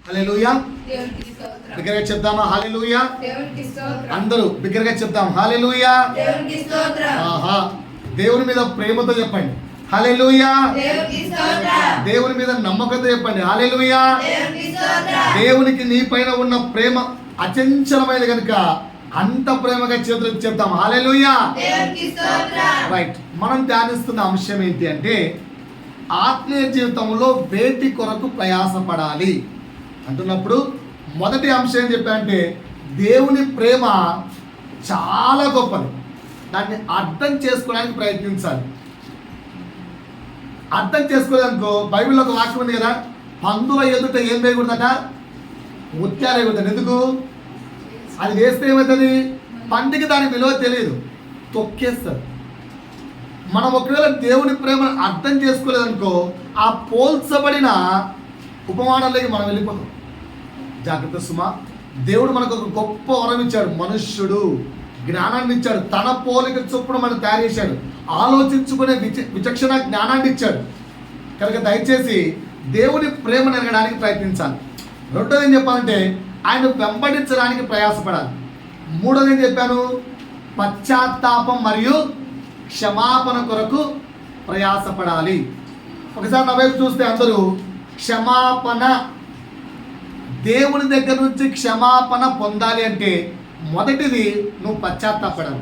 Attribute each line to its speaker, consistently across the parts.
Speaker 1: హల్లెలూయా. బిగ్గరగా చెప్దామా హల్లెలూయా? అందరూ బిగ్గరగా చెప్దాం హల్లెలూయా. ఆహా, దేవుని మీద ప్రేమతో చెప్పండి హల్లెలూయా. దేవుని మీద నమ్మకంతో చెప్పండి హల్లెలూయా. దేవునికి నీ పైన ఉన్న ప్రేమ అచంచలమైనది కనుక అంత ప్రేమగా చేతులకు చెప్తాం హల్లెలూయా. రైట్, మనం ధ్యానిస్తున్న అంశం ఏంటి అంటే ఆత్మీయ జీవితంలో వేటి కొరకు ప్రయాసపడాలి అంటున్నప్పుడు మొదటి అంశం ఏం చెప్పారంటే దేవుని ప్రేమ చాలా గొప్పది, దాన్ని అర్థం చేసుకోవడానికి ప్రయత్నించాలి. అర్థం చేసుకోలేదనుకో, బైబిల్లో ఒక వాక్యం ఉంది కదా, పందుల ఎదుట ఏం వేయకూడదట, ముత్యాలు వేయకూడదు. ఎందుకు? అది వేస్తే ఏమవుతుంది, పందికి దాని విలువ తెలియదు, తొక్కేస్తారు. మనం ఒకవేళ దేవుని ప్రేమను అర్థం చేసుకోలేదనుకో, ఆ పోల్చబడిన ఉపమానాలకి మనం వెళ్ళిపోతాం. జాగ్రత్త సుమా, దేవుడు మనకు ఒక గొప్ప వరం ఇచ్చాడు, మనుష్యుడు జ్ఞానాన్ని ఇచ్చాడు, తన పోలిక చొప్పున మనం తయారు చేశాడు, ఆలోచించుకునే విచక్షణ జ్ఞానాన్ని ఇచ్చాడు. కనుక దయచేసి దేవుని ప్రేమను ఎరగడానికి ప్రయత్నించాలి. రెండోది ఏం చెప్పాలంటే ఆయన వెంబడించడానికి ప్రయాసపడాలి. మూడోది ఏం చెప్పాను, పశ్చాత్తాపం మరియు క్షమాపణ కొరకు ప్రయాసపడాలి. ఒకసారి నా వైపు చూస్తే అందరూ క్షమాపణ, దేవుని దగ్గర నుంచి క్షమాపణ పొందాలి అంటే మొదటిది నువ్వు పశ్చాత్తాపడాలి,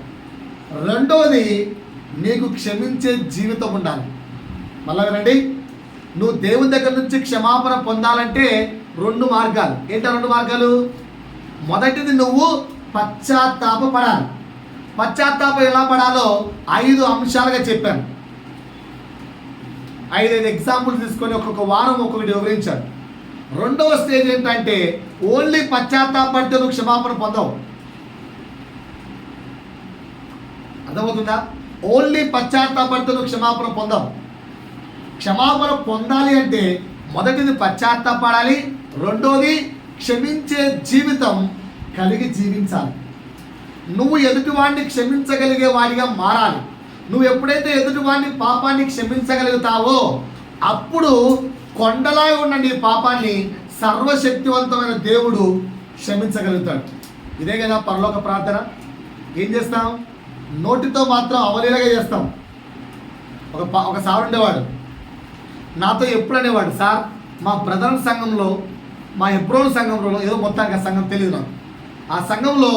Speaker 1: రెండవది నీకు క్షమించే జీవితం ఉండాలి. మళ్ళా వినండి, నువ్వు దేవుని దగ్గర నుంచి క్షమాపణ పొందాలంటే రెండు మార్గాలు. ఏంటా రెండు మార్గాలు? మొదటిది నువ్వు పశ్చాత్తాపడాలి. పశ్చాత్తాపం ఎలా పడాలో 5 అంశాలుగా చెప్పాను. 5 ఎగ్జాంపుల్ తీసుకొని ఒక్కొక్క వారం ఒక్కొక్కటి వివరించాను. రెండవ స్టేజ్ ఏంటంటే ఓన్లీ పశ్చాత్తాపడితే నువ్వు క్షమాపణ పొందవు. అర్థమవుతుందా? ఓన్లీ పశ్చాత్తాపడితే నువ్వు క్షమాపణ పొందవు. క్షమాపణ పొందాలి అంటే మొదటిది పశ్చాత్తాపడాలి, రెండోది క్షమించే జీవితం కలిగి జీవించాలి. నువ్వు ఎదుటివాడిని క్షమించగలిగే వాడిగా మారాలి. నువ్వు ఎప్పుడైతే ఎదుటివాడిని పాపాన్ని క్షమించగలుగుతావో అప్పుడు కొండలా ఉన్న నీ పాపాన్ని సర్వశక్తివంతమైన దేవుడు క్షమించగలుగుతాడు. ఇదే కదా పరలోక ప్రార్థన. ఏం చేస్తాం? నోటితో మాత్రం అవలీలగా చేస్తాం. ఒక సార్ ఉండేవాడు, నాతో ఎప్పుడు అనేవాడు, సార్ మా బ్రదర్ సంఘంలో, మా ఎబ్రోన్ సంఘంలో, ఏదో మొత్తానికి ఆ సంఘం తెలియదు నాకు, ఆ సంఘంలో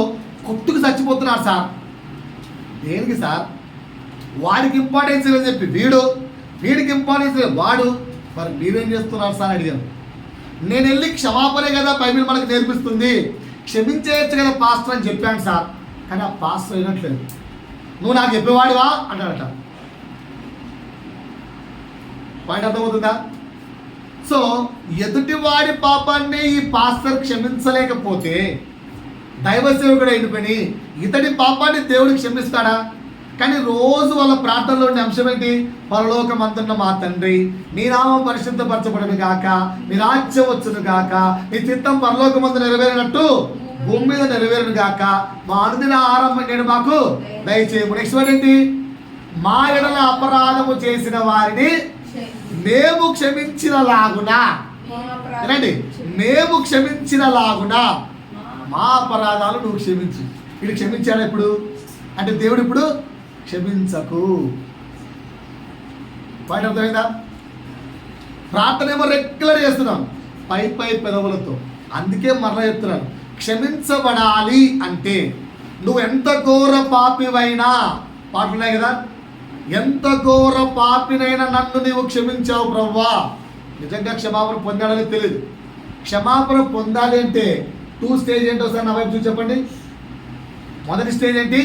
Speaker 1: కొట్టుకు చచ్చిపోతున్నాడు సార్. దేనికి సార్? వాడికి ఇంపార్టెన్స్ లేదని చెప్పి వీడికి ఇంపార్టెన్స్ లేదు వాడు, మరి మీరేం చేస్తున్నారు సార్ అడిగాను. నేను వెళ్ళి క్షమాపణే కదా బైబిల్ మనకు నేర్పిస్తుంది, క్షమించేయచ్చు కదా పాస్టర్ అని చెప్పాను సార్. కానీ ఆ పాస్టర్ అయినట్లేదు. నువ్వు నాకు చెప్పేవాడివా అంటాడట. పాయింట్ అర్థమవుతుందా? సో ఎదుటివాడి పాపాన్ని ఈ పాస్టర్ క్షమించలేకపోతే దైవ సేవకుడు అయిపోయి ఇతడి పాపాన్ని దేవుడికి క్షమిస్తాడా? కానీ రోజు వాళ్ళ ప్రార్థనలో ఉండే అంశం ఏంటి? పరలోకమందున్న మా తండ్రి, నీ నామం పరిశుద్ధపరచబడును గాక, నీ రాజ్యం వచ్చును గాక, నీ చిత్తం పరలోకమందు నెరవేరినట్టు భూమి మీద నెరవేరును గాక, మా అనుదిన ఆహారం నేను మాకు దయచేయము. నెక్స్ట్ వర్డ్ ఏంటి? మా ఎడల అపరాధము చేసిన వారిని మేము క్షమించిన లాగునా, రండి, మేము క్షమించిన లాగునా మా అపరాధాలు నువ్వు క్షమించు. ఇది క్షమించాడు ఇప్పుడు అంటే దేవుడు ఇప్పుడు క్షమించకు. పాయింట్ అర్థమైందా? ప్రార్థన ఏమో రెగ్యులర్ చేస్తున్నాం పై పెదవులతో. అందుకే మరలా చెప్తున్నాను, క్షమించబడాలి అంటే నువ్వు ఎంత ఘోర పాపివైనా, పాటలున్నాయి కదా, ఎంత ఘోర పాపినైనా నన్ను నీవు క్షమించావు ప్రభువా. నిజంగా క్షమాపణ పొందాడని తెలియదు. క్షమాపణ పొందాలి అంటే 2 స్టేజ్ ఏంటో సార్ నా వైపు చూసి చెప్పండి. మొదటి స్టేజ్ ఏంటి?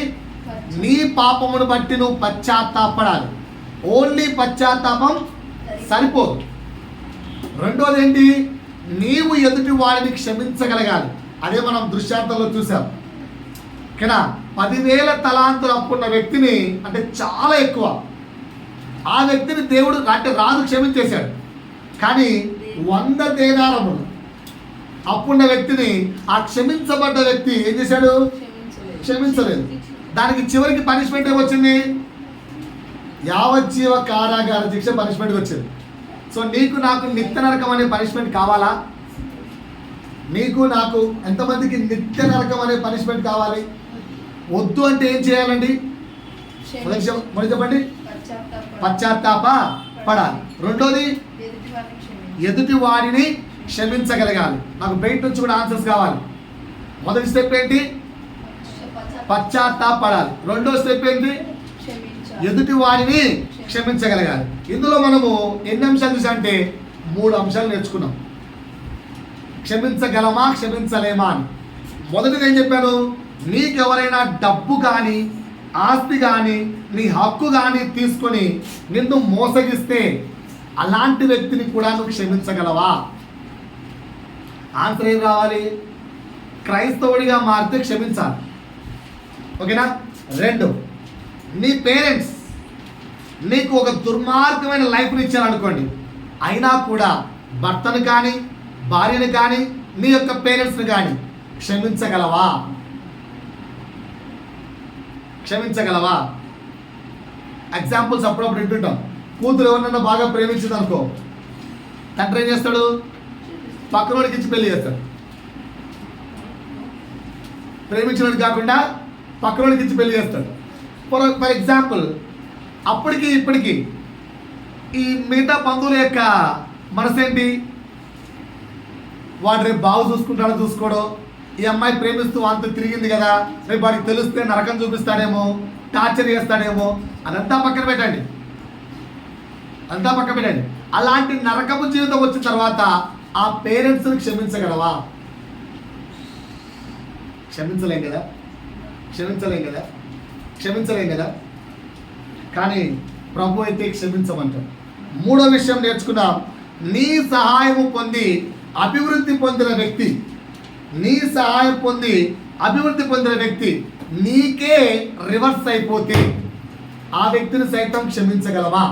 Speaker 1: నీ పాపమును బట్టి నువ్వు పశ్చాత్తాపడాలి. ఓన్లీ పశ్చాత్తాపం సరిపోదు. రెండోది ఏంటి? నీవు ఎదుటి వాడిని క్షమించగలగాలి. అదే మనం దృశ్యార్థంలో చూసాం. ఓకేనా? 10,000 తలాంతులు అప్పున్న వ్యక్తిని, అంటే చాలా ఎక్కువ, ఆ వ్యక్తిని దేవుడు అంటే రాజు క్షమించేశాడు. కానీ 100 దేనారములు అప్పున్న వ్యక్తిని ఆ క్షమించబడ్డ వ్యక్తి ఏం చేశాడు? క్షమించలేదు. దానికి చివరికి పనిష్మెంట్ ఏమొచ్చింది? యావజ్జీవ కారాగార శిక్ష పనిష్మెంట్ వచ్చింది. సో నీకు నాకు నిత్య నరకం అనే పనిష్మెంట్ కావాలా? నీకు నాకు ఎంతమందికి నిత్య నరకం అనే పనిష్మెంట్ కావాలి? వద్దు అంటే ఏం చేయాలండి? మొదటి చెప్పండి, పశ్చాత్తాప పడాలి. రెండోది, ఎదుటి వాడిని క్షమించగలగాలి. నాకు బయట నుంచి కూడా ఆన్సర్స్ కావాలి. మొదటి స్టెప్ ఏంటి? పశ్చాత్తాప పడాలి. రెండో స్టెప్ ఏంటి? ఎదుటి వాడిని క్షమించగలగాలి. ఇందులో మనము ఎన్ని అంశాలు చూసామంటే 3 అంశాలు నేర్చుకున్నాం. క్షమించగలమా, క్షమించలేమా అని. మొదటిది ఏం చెప్పాను? నీకెవరైనా డబ్బు కానీ, ఆస్తి కానీ, నీ హక్కు కానీ తీసుకొని నిన్ను మోసగిస్తే అలాంటి వ్యక్తిని కూడా నువ్వు క్షమించగలవా? ఆన్సర్ ఏం రావాలి? క్రైస్తవుడిగా మారితే క్షమించాలి. ఓకేనా? 2, నీ పేరెంట్స్ నీకు ఒక దుర్మార్గమైన లైఫ్ని ఇచ్చారనుకోండి, అయినా కూడా భర్తను కానీ, భార్యను కానీ, నీ యొక్క పేరెంట్స్ని కానీ క్షమించగలవా? క్షమించగలవా? ఎగ్జాంపుల్స్ అప్పుడప్పుడు వింటుంటాం. కూతురు ఎవరినన్నా బాగా ప్రేమించింది అనుకో, తండ్రి ఏం చేస్తాడు? పక్కనోడికి ఇచ్చి పెళ్లి చేస్తాడు. ప్రేమించినోడికి కాకుండా పక్కనోడికి ఇచ్చి పెళ్లి చేస్తాడు. ఫర్ ఎగ్జాంపుల్, అప్పటికి ఇప్పటికి ఈ మిగతా బంధువుల యొక్క మనసేంటి? వాడు రేపు బాగు చూసుకుంటాడో చూసుకోడో, ఈ అమ్మాయి ప్రేమిస్తూ అంత తిరిగింది కదా, రేపు వాడికి తెలిస్తే నరకం చూపిస్తాడేమో, టార్చర్ చేస్తాడేమో, అదంతా పక్కన పెట్టండి. అంతా పక్కన పెట్టండి. అలాంటి నరకపు జీవితం వచ్చిన తర్వాత ఆ పేరెంట్స్ని క్షమించగలవా? క్షమించలేం కదా, క్షమించలేం కదా, క్షమించలేం కదా. కానీ ప్రభు అయితే క్షమించమంటాడు. 3వ విషయం నేర్చుకున్నాం. నీ సహాయము పొంది అభివృద్ధి పొందిన వ్యక్తి, నీ సహాయం పొంది అభివృద్ధి పొందిన వ్యక్తి నీకే రివర్స్ అయిపోతే ఆ వ్యక్తిని సైతం క్షమించగలవా?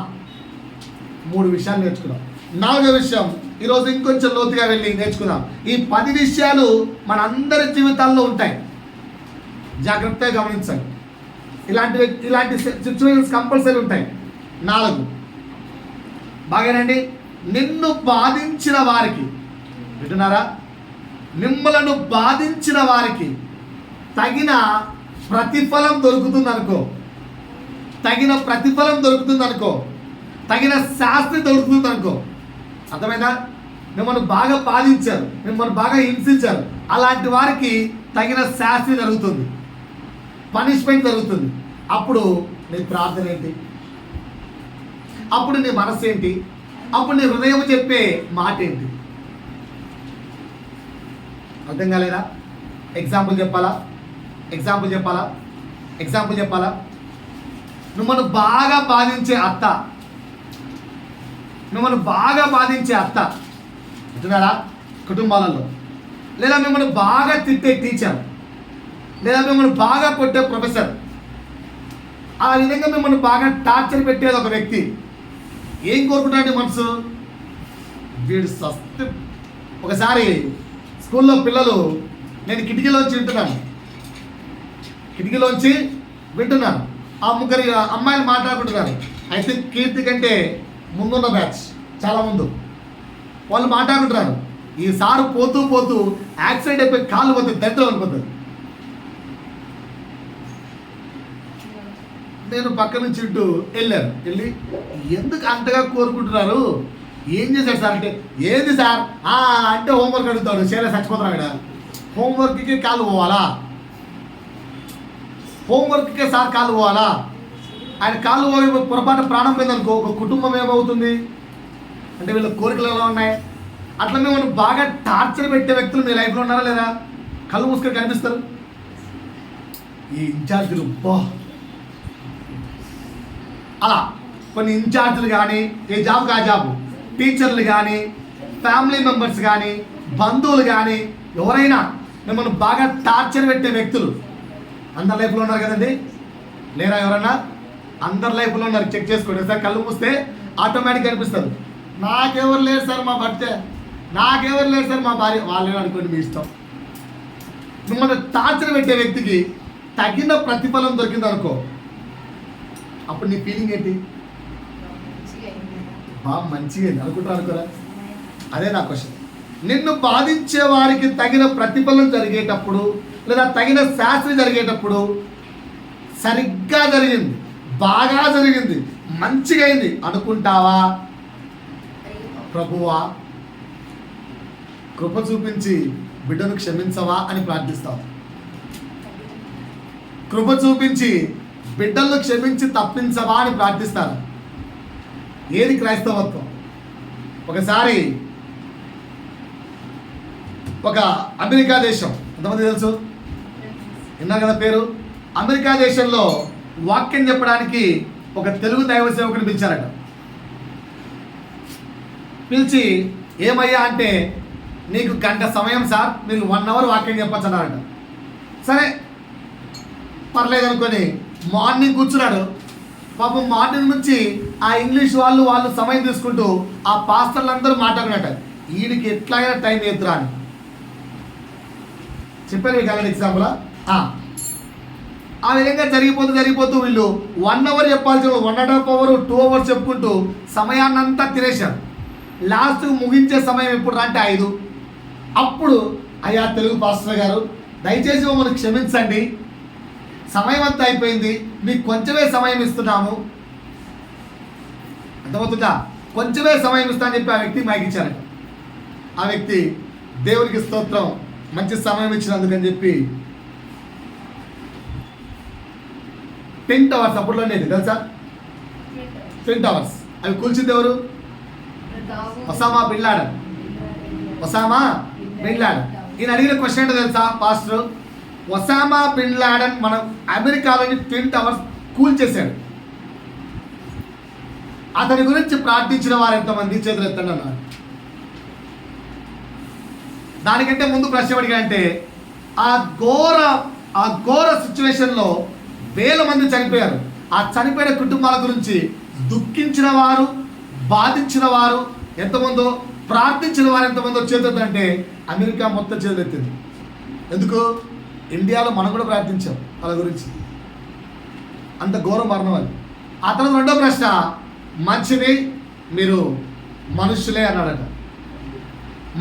Speaker 1: 3 విషయాలు నేర్చుకున్నాం. 4వ విషయం ఈరోజు ఇంకొంచెం లోతుగా వెళ్ళి నేర్చుకుందాం. ఈ 10 విషయాలు మన అందరి జీవితాల్లో ఉంటాయి. జాగ్రత్తగా గమనించండి. ఇలాంటి సిచ్యువేషన్స్ కంపల్సరీ ఉంటాయి. 4, బాగానండి. నిన్ను బాధించిన వారికి, వింటున్నారా? మిమ్మలను బాధించిన వారికి తగిన ప్రతిఫలం దొరుకుతుందనుకో, తగిన ప్రతిఫలం దొరుకుతుందనుకో, తగిన శాస్త్రి దొరుకుతుందనుకో. అర్థమైందా? మిమ్మల్ని బాగా బాధించారు, మిమ్మల్ని బాగా హింసించారు, అలాంటి వారికి తగిన శాస్త్రి జరుగుతుంది, పనిష్మెంట్ జరుగుతుంది. అప్పుడు నీ ప్రార్థన ఏంటి? అప్పుడు నీ మనసు ఏంటి? అప్పుడు నీ హృదయం చెప్పే మాట ఏంటి? అర్థం కాలేదా? ఎగ్జాంపుల్ చెప్పాలా? మిమ్మల్ని బాగా బాధించే అత్త, అంటున్నారా? కుటుంబాలలో, లేదా మిమ్మల్ని బాగా తిట్టే టీచర్, లేదా మిమ్మల్ని బాగా కొట్టే ప్రొఫెసర్, ఆ విధంగా మిమ్మల్ని బాగా టార్చర్ పెట్టేది ఒక వ్యక్తి. ఏం కోరుకుంటాడు మనసు? వీడు సస్తే. ఒకసారి స్కూల్లో పిల్లలు, నేను కిటికీలోంచి వింటున్నాను, ఆ 3 అమ్మాయిలు మాట్లాడుకుంటున్నారు. అయితే కీర్తి కంటే ముందున్న బ్యాచ్, చాలా ముందు, వాళ్ళు మాట్లాడుకుంటున్నారు. ఈ సారు పోతూ పోతూ యాక్సిడెంట్ అయిపోయి కాళ్ళు పోతే దరిద్రం అనుకుంటుంది. నేను పక్క నుంచి ఇటు వెళ్ళి ఎందుకు అంతగా కోరుకుంటున్నారు, ఏం చేశాడు సార్ అంటే, ఏంది సార్ అంటే హోంవర్క్ అడుగుతాడు. చేయలే చచ్చిపోతున్నాడు ఇక్కడ. హోంవర్క్కి కాళ్ళు పోవాలా? హోంవర్క్కే సార్ కాళ్ళు పోవాలా? ఆయన కాళ్ళు పోయి పొరపాటు ప్రాణం పోయిందనుకో, ఒక కుటుంబం ఏమవుతుంది? అంటే వీళ్ళ కోరికలు ఎలా ఉన్నాయి? అట్లా మేము బాగా టార్చర్ పెట్టే వ్యక్తులు మీ లైఫ్లో ఉన్నారా లేదా? కళ్ళు మూసుకొని కనిపిస్తారు ఈ ఇన్ఛార్జీలు. అలా కొన్ని ఇన్ఛార్జీలు కానీ, ఏ జాబ్ కా జాబ్, టీచర్లు కానీ, ఫ్యామిలీ మెంబర్స్ కానీ, బంధువులు కానీ, ఎవరైనా మిమ్మల్ని బాగా టార్చర్ పెట్టే వ్యక్తులు అందరి లైఫ్లో ఉన్నారు కదండి. లేరా? ఎవరన్నా? అందరి లైఫ్లో ఉన్నారు. చెక్ చేసుకోండి సార్. కళ్ళు మూస్తే ఆటోమేటిక్గా అనిపిస్తారు, నాకెవరు లేరు సార్ మా భర్త, నాకెవరు లేరు సార్ మా భార్య. వాళ్ళే అనుకోండి, మీ ఇష్టం. మిమ్మల్ని టార్చర్ పెట్టే వ్యక్తికి తగిన ప్రతిఫలం దొరికింది అనుకో, అప్పుడు నీ ఫీలింగ్ ఏంటి? మంచిగా అనుకుంటారు అనుకోరా? అదే నా క్వశ్చన్. నిన్ను బాధించే వారికి తగిన ప్రతిఫలం జరిగేటప్పుడు లేదా తగిన శాస్త్రి జరిగేటప్పుడు సరిగ్గా జరిగింది, బాగా జరిగింది, మంచిగా అయింది అనుకుంటావా? ప్రభువా కృప చూపించి బిడ్డను క్షమించవా అని ప్రార్థిస్తావు. కృప చూపించి బిడ్డలను క్షమించి తప్పించవా అని ప్రార్థిస్తారు. ఏది క్రైస్తవత్వం? ఒకసారి ఒక అమెరికా దేశం, ఎంతమంది తెలుసు, విన్నారు కదా పేరు? అమెరికా దేశంలో వాక్యం చెప్పడానికి ఒక తెలుగు దైవ సేవకుని పిలిచారట. పిలిచి ఏమయ్యా అంటే, నీకు గంట సమయం సార్, మీరు 1 అవర్ వాక్యం చెప్పచ్చు అన్నారట. సరే పర్లేదు అనుకొని మార్నింగ్ కూర్చున్నాడు. పాపం మార్నింగ్ నుంచి ఆ ఇంగ్లీష్ వాళ్ళు సమయం తీసుకుంటూ ఆ పాస్టర్లు అందరూ మాట్లాడినట్ట, వీడికి ఎట్లాగైనా టైం ఎత్తురా అని చెప్పారు. మీకు అలాంటి ఎగ్జాంపుల్ ఆ విధంగా జరిగిపోతూ వీళ్ళు 1 అవర్ చెప్పాల్సిన 1.5 అవర్ 2 అవర్స్ చెప్పుకుంటూ సమయాన్నంతా తినేశారు. లాస్ట్ ముగించే సమయం ఎప్పుడు అంటే 5. అప్పుడు అయ్యా తెలుగు పాస్టర్ గారు దయచేసి మమ్మల్ని క్షమించండి, సమయం అంతా అయిపోయింది, మీకు కొంచెమే సమయం ఇస్తున్నాము, అర్థమవుతుందా? కొంచెమే సమయం ఇస్తా అని చెప్పి ఆ వ్యక్తి మైక్ ఇచ్చారట. ఆ వ్యక్తి దేవునికి స్తోత్రం, మంచి సమయం ఇచ్చినందుకని చెప్పి 10 అవర్స్ అప్పట్లో ఉండేది తెలుసా? 10 అవర్స్ అవి కూల్చింది ఎవరు? Osama bin Laden. ఈయన అడిగిన క్వశ్చన్ ఏంటో తెలుసా పాస్టర్? ఒసామా బిన్ లాడెన్ మన అమెరికాలోని 10 అవర్స్ కూల్చేశాడు. అతని గురించి ప్రార్థించిన వారు ఎంతమంది? చేతులు ఎత్తండి అన్నారు. దానికంటే ముందు ప్రశ్న అడిగా అంటే, ఆ ఘోర సిచ్యువేషన్లో వేల మంది చనిపోయారు. ఆ చనిపోయిన కుటుంబాల గురించి దుఃఖించిన వారు, బాధించిన వారు ఎంతమందో, ప్రార్థించిన వారు ఎంతమందో చేతులు అంటే అమెరికా మొత్తం చేతులు ఎత్తింది. ఎందుకు? ఇండియాలో మనం కూడా ప్రార్థించాం వాళ్ళ గురించి. అంత ఘోర మరణం అది. ఆ తర్వాత రెండో ప్రశ్న, మంచిది మీరు మనుషులే అన్నాడట.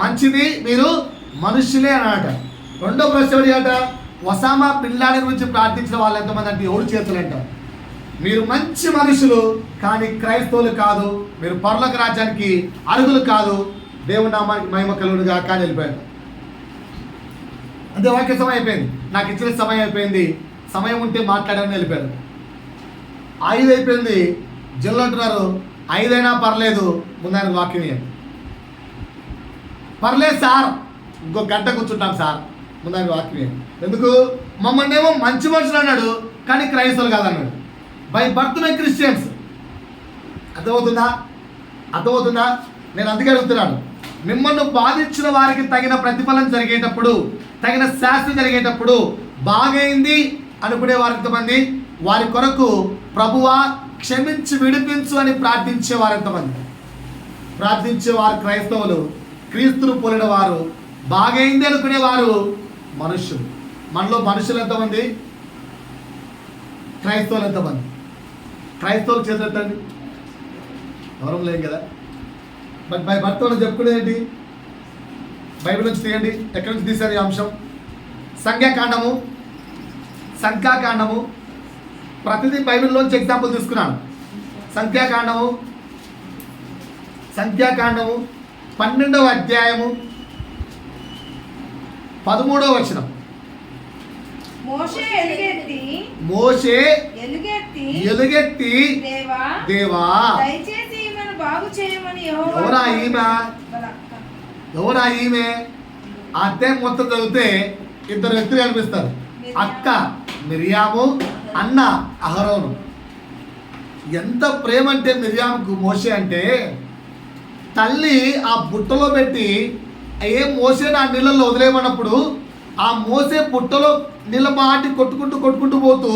Speaker 1: మంచిది మీరు మనుషులే అన్నాడట. రెండో ప్రశ్న అడిగాట, ఒసామా బిన్ లాడెన్ గురించి ప్రార్థించిన వాళ్ళు ఎంతమంది అంటే 7 చేతులు అంట. మీరు మంచి మనుషులు కానీ క్రైస్తవులు కాదు, మీరు పరలోక రాజ్యానికి అర్హులు కాదు, దేవుని నామానికి మహిమ కలుగునుగా కానీ వెళ్ళిపోయాడు. అంతే, వాక్య సమయం అయిపోయింది, నాకు ఇచ్చిన సమయం అయిపోయింది, సమయం ఉంటే మాట్లాడాలని వెళ్ళిపోయాడు. 5 అయిపోయింది, జల్లు అంటున్నారు 5 అయినా పర్లేదు, ముందు ఆయనకు వాక్యం ఇవ్వండి. పర్లేదు సార్, ఇంకో గంట కూర్చుంటాం సార్, ముందు ఆయన వాక్యం ఇవ్వండి. ఎందుకు? మమ్మల్ని ఏమో మంచి మనుషులు అన్నాడు కానీ క్రైస్తవులు కాదన్నాడు. By birth my Christians. అర్థమవుతుందా? నేను అందుకే అడుగుతున్నాను, మిమ్మల్ని బాధించిన వారికి తగిన ప్రతిఫలం జరిగేటప్పుడు, తగిన శాస్త్రి జరిగేటప్పుడు బాగైంది అనుకునే వారు ఎంతమంది? వారి కొరకు ప్రభువా క్షమించి విడిపించు అని ప్రార్థించే వారు ఎంతమంది? ప్రార్థించేవారు క్రైస్తవులు, క్రీస్తును పోలిన వారు, బాగైంది అనుకునేవారు మనుషులు. మనలో మనుషులు ఎంతమంది? క్రైస్తవులు ఎంతమంది? క్రైస్తవులు చేతులెత్తండి. ఎవరం లేదు కదా. బట్ బై భర్త వాళ్ళు చెప్పుకునేది బైబిల్ నుంచి తీయండి. ఎక్కడి నుంచి తీశారు ఈ అంశం? సంఖ్యాకాండము ప్రతిదీ బైబిల్లోంచి ఎగ్జాంపుల్ తీసుకున్నాను. సంఖ్యాకాండము 12వ అధ్యాయము 13వ వచనం. మోషే ఎలుగెత్తి దేవా
Speaker 2: దయచేసి ఈమెను బాగు చేయమని
Speaker 1: ఎవరా ఈమె? అధ్యాయం మొత్తం చదివితే 2 వ్యక్తులు కనిపిస్తారు. అక్క మిరియాము, అన్న అహరోను. ఎంత ప్రేమ అంటే మిరియాముకు మోషే అంటే, తల్లి ఆ బుట్టలో పెట్టి మోసే నా నీళ్ళల్లో వదిలేయమన్నప్పుడు ఆ మోసే బుట్టలో నీళ్ళ మాటి కొట్టుకుంటూ పోతూ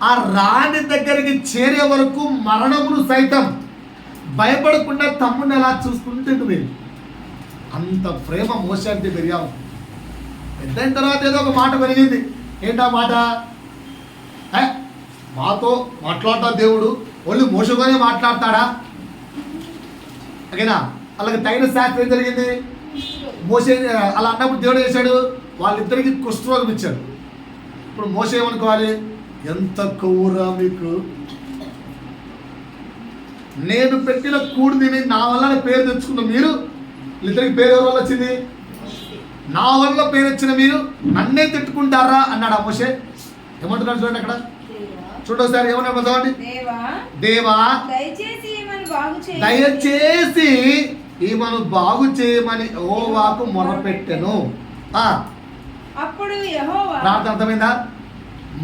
Speaker 1: ఆ రాణి దగ్గరికి చేరే వరకు మరణమును సైతం భయపడకుండా తమ్ముడిని ఎలా చూసుకుంటుంది. అంత ప్రేమ మోసే అంటే మిరియాము. పెద్దయిన తర్వాత ఏదో ఒక మాట పెరిగింది. ఏంటా మాట? మాతో మాట్లాడతా దేవుడు, ఓన్లీ మోసతోనే మాట్లాడతాడా? ఓకేనా? అలాగే తగిన శాస్త్రం ఏం జరిగింది? మోసే అలా అన్నప్పుడు దేవుడు చేశాడు, వాళ్ళిద్దరికి కుష్ఠరోగం ఇచ్చాడు. ఇప్పుడు మోసే ఏమనుకోవాలి, ఎంత కొవ్వురా మీకు, నేను పెట్టిన కూడు తిని నా వల్ల పేరు తెచ్చుకున్న మీరు, ఇద్దరికి పేరు ఎవరి వల్ల వచ్చింది, నా వల్ల పేరు వచ్చిన మీరు నన్నే తిట్టుకుంటారా అన్నాడు ఆ మోసే. ఏమంటున్నాడు చూడండి అక్కడ, చూడండి ఒకసారి ఏమన్నా చదవండి. దేవా
Speaker 2: దయచేసి
Speaker 1: ఈమెను బాగు చేయమని యెహోవాకు మొరపెట్టెను.
Speaker 2: అప్పుడు యెహోవా,
Speaker 1: ప్రార్థన అర్థమైందా?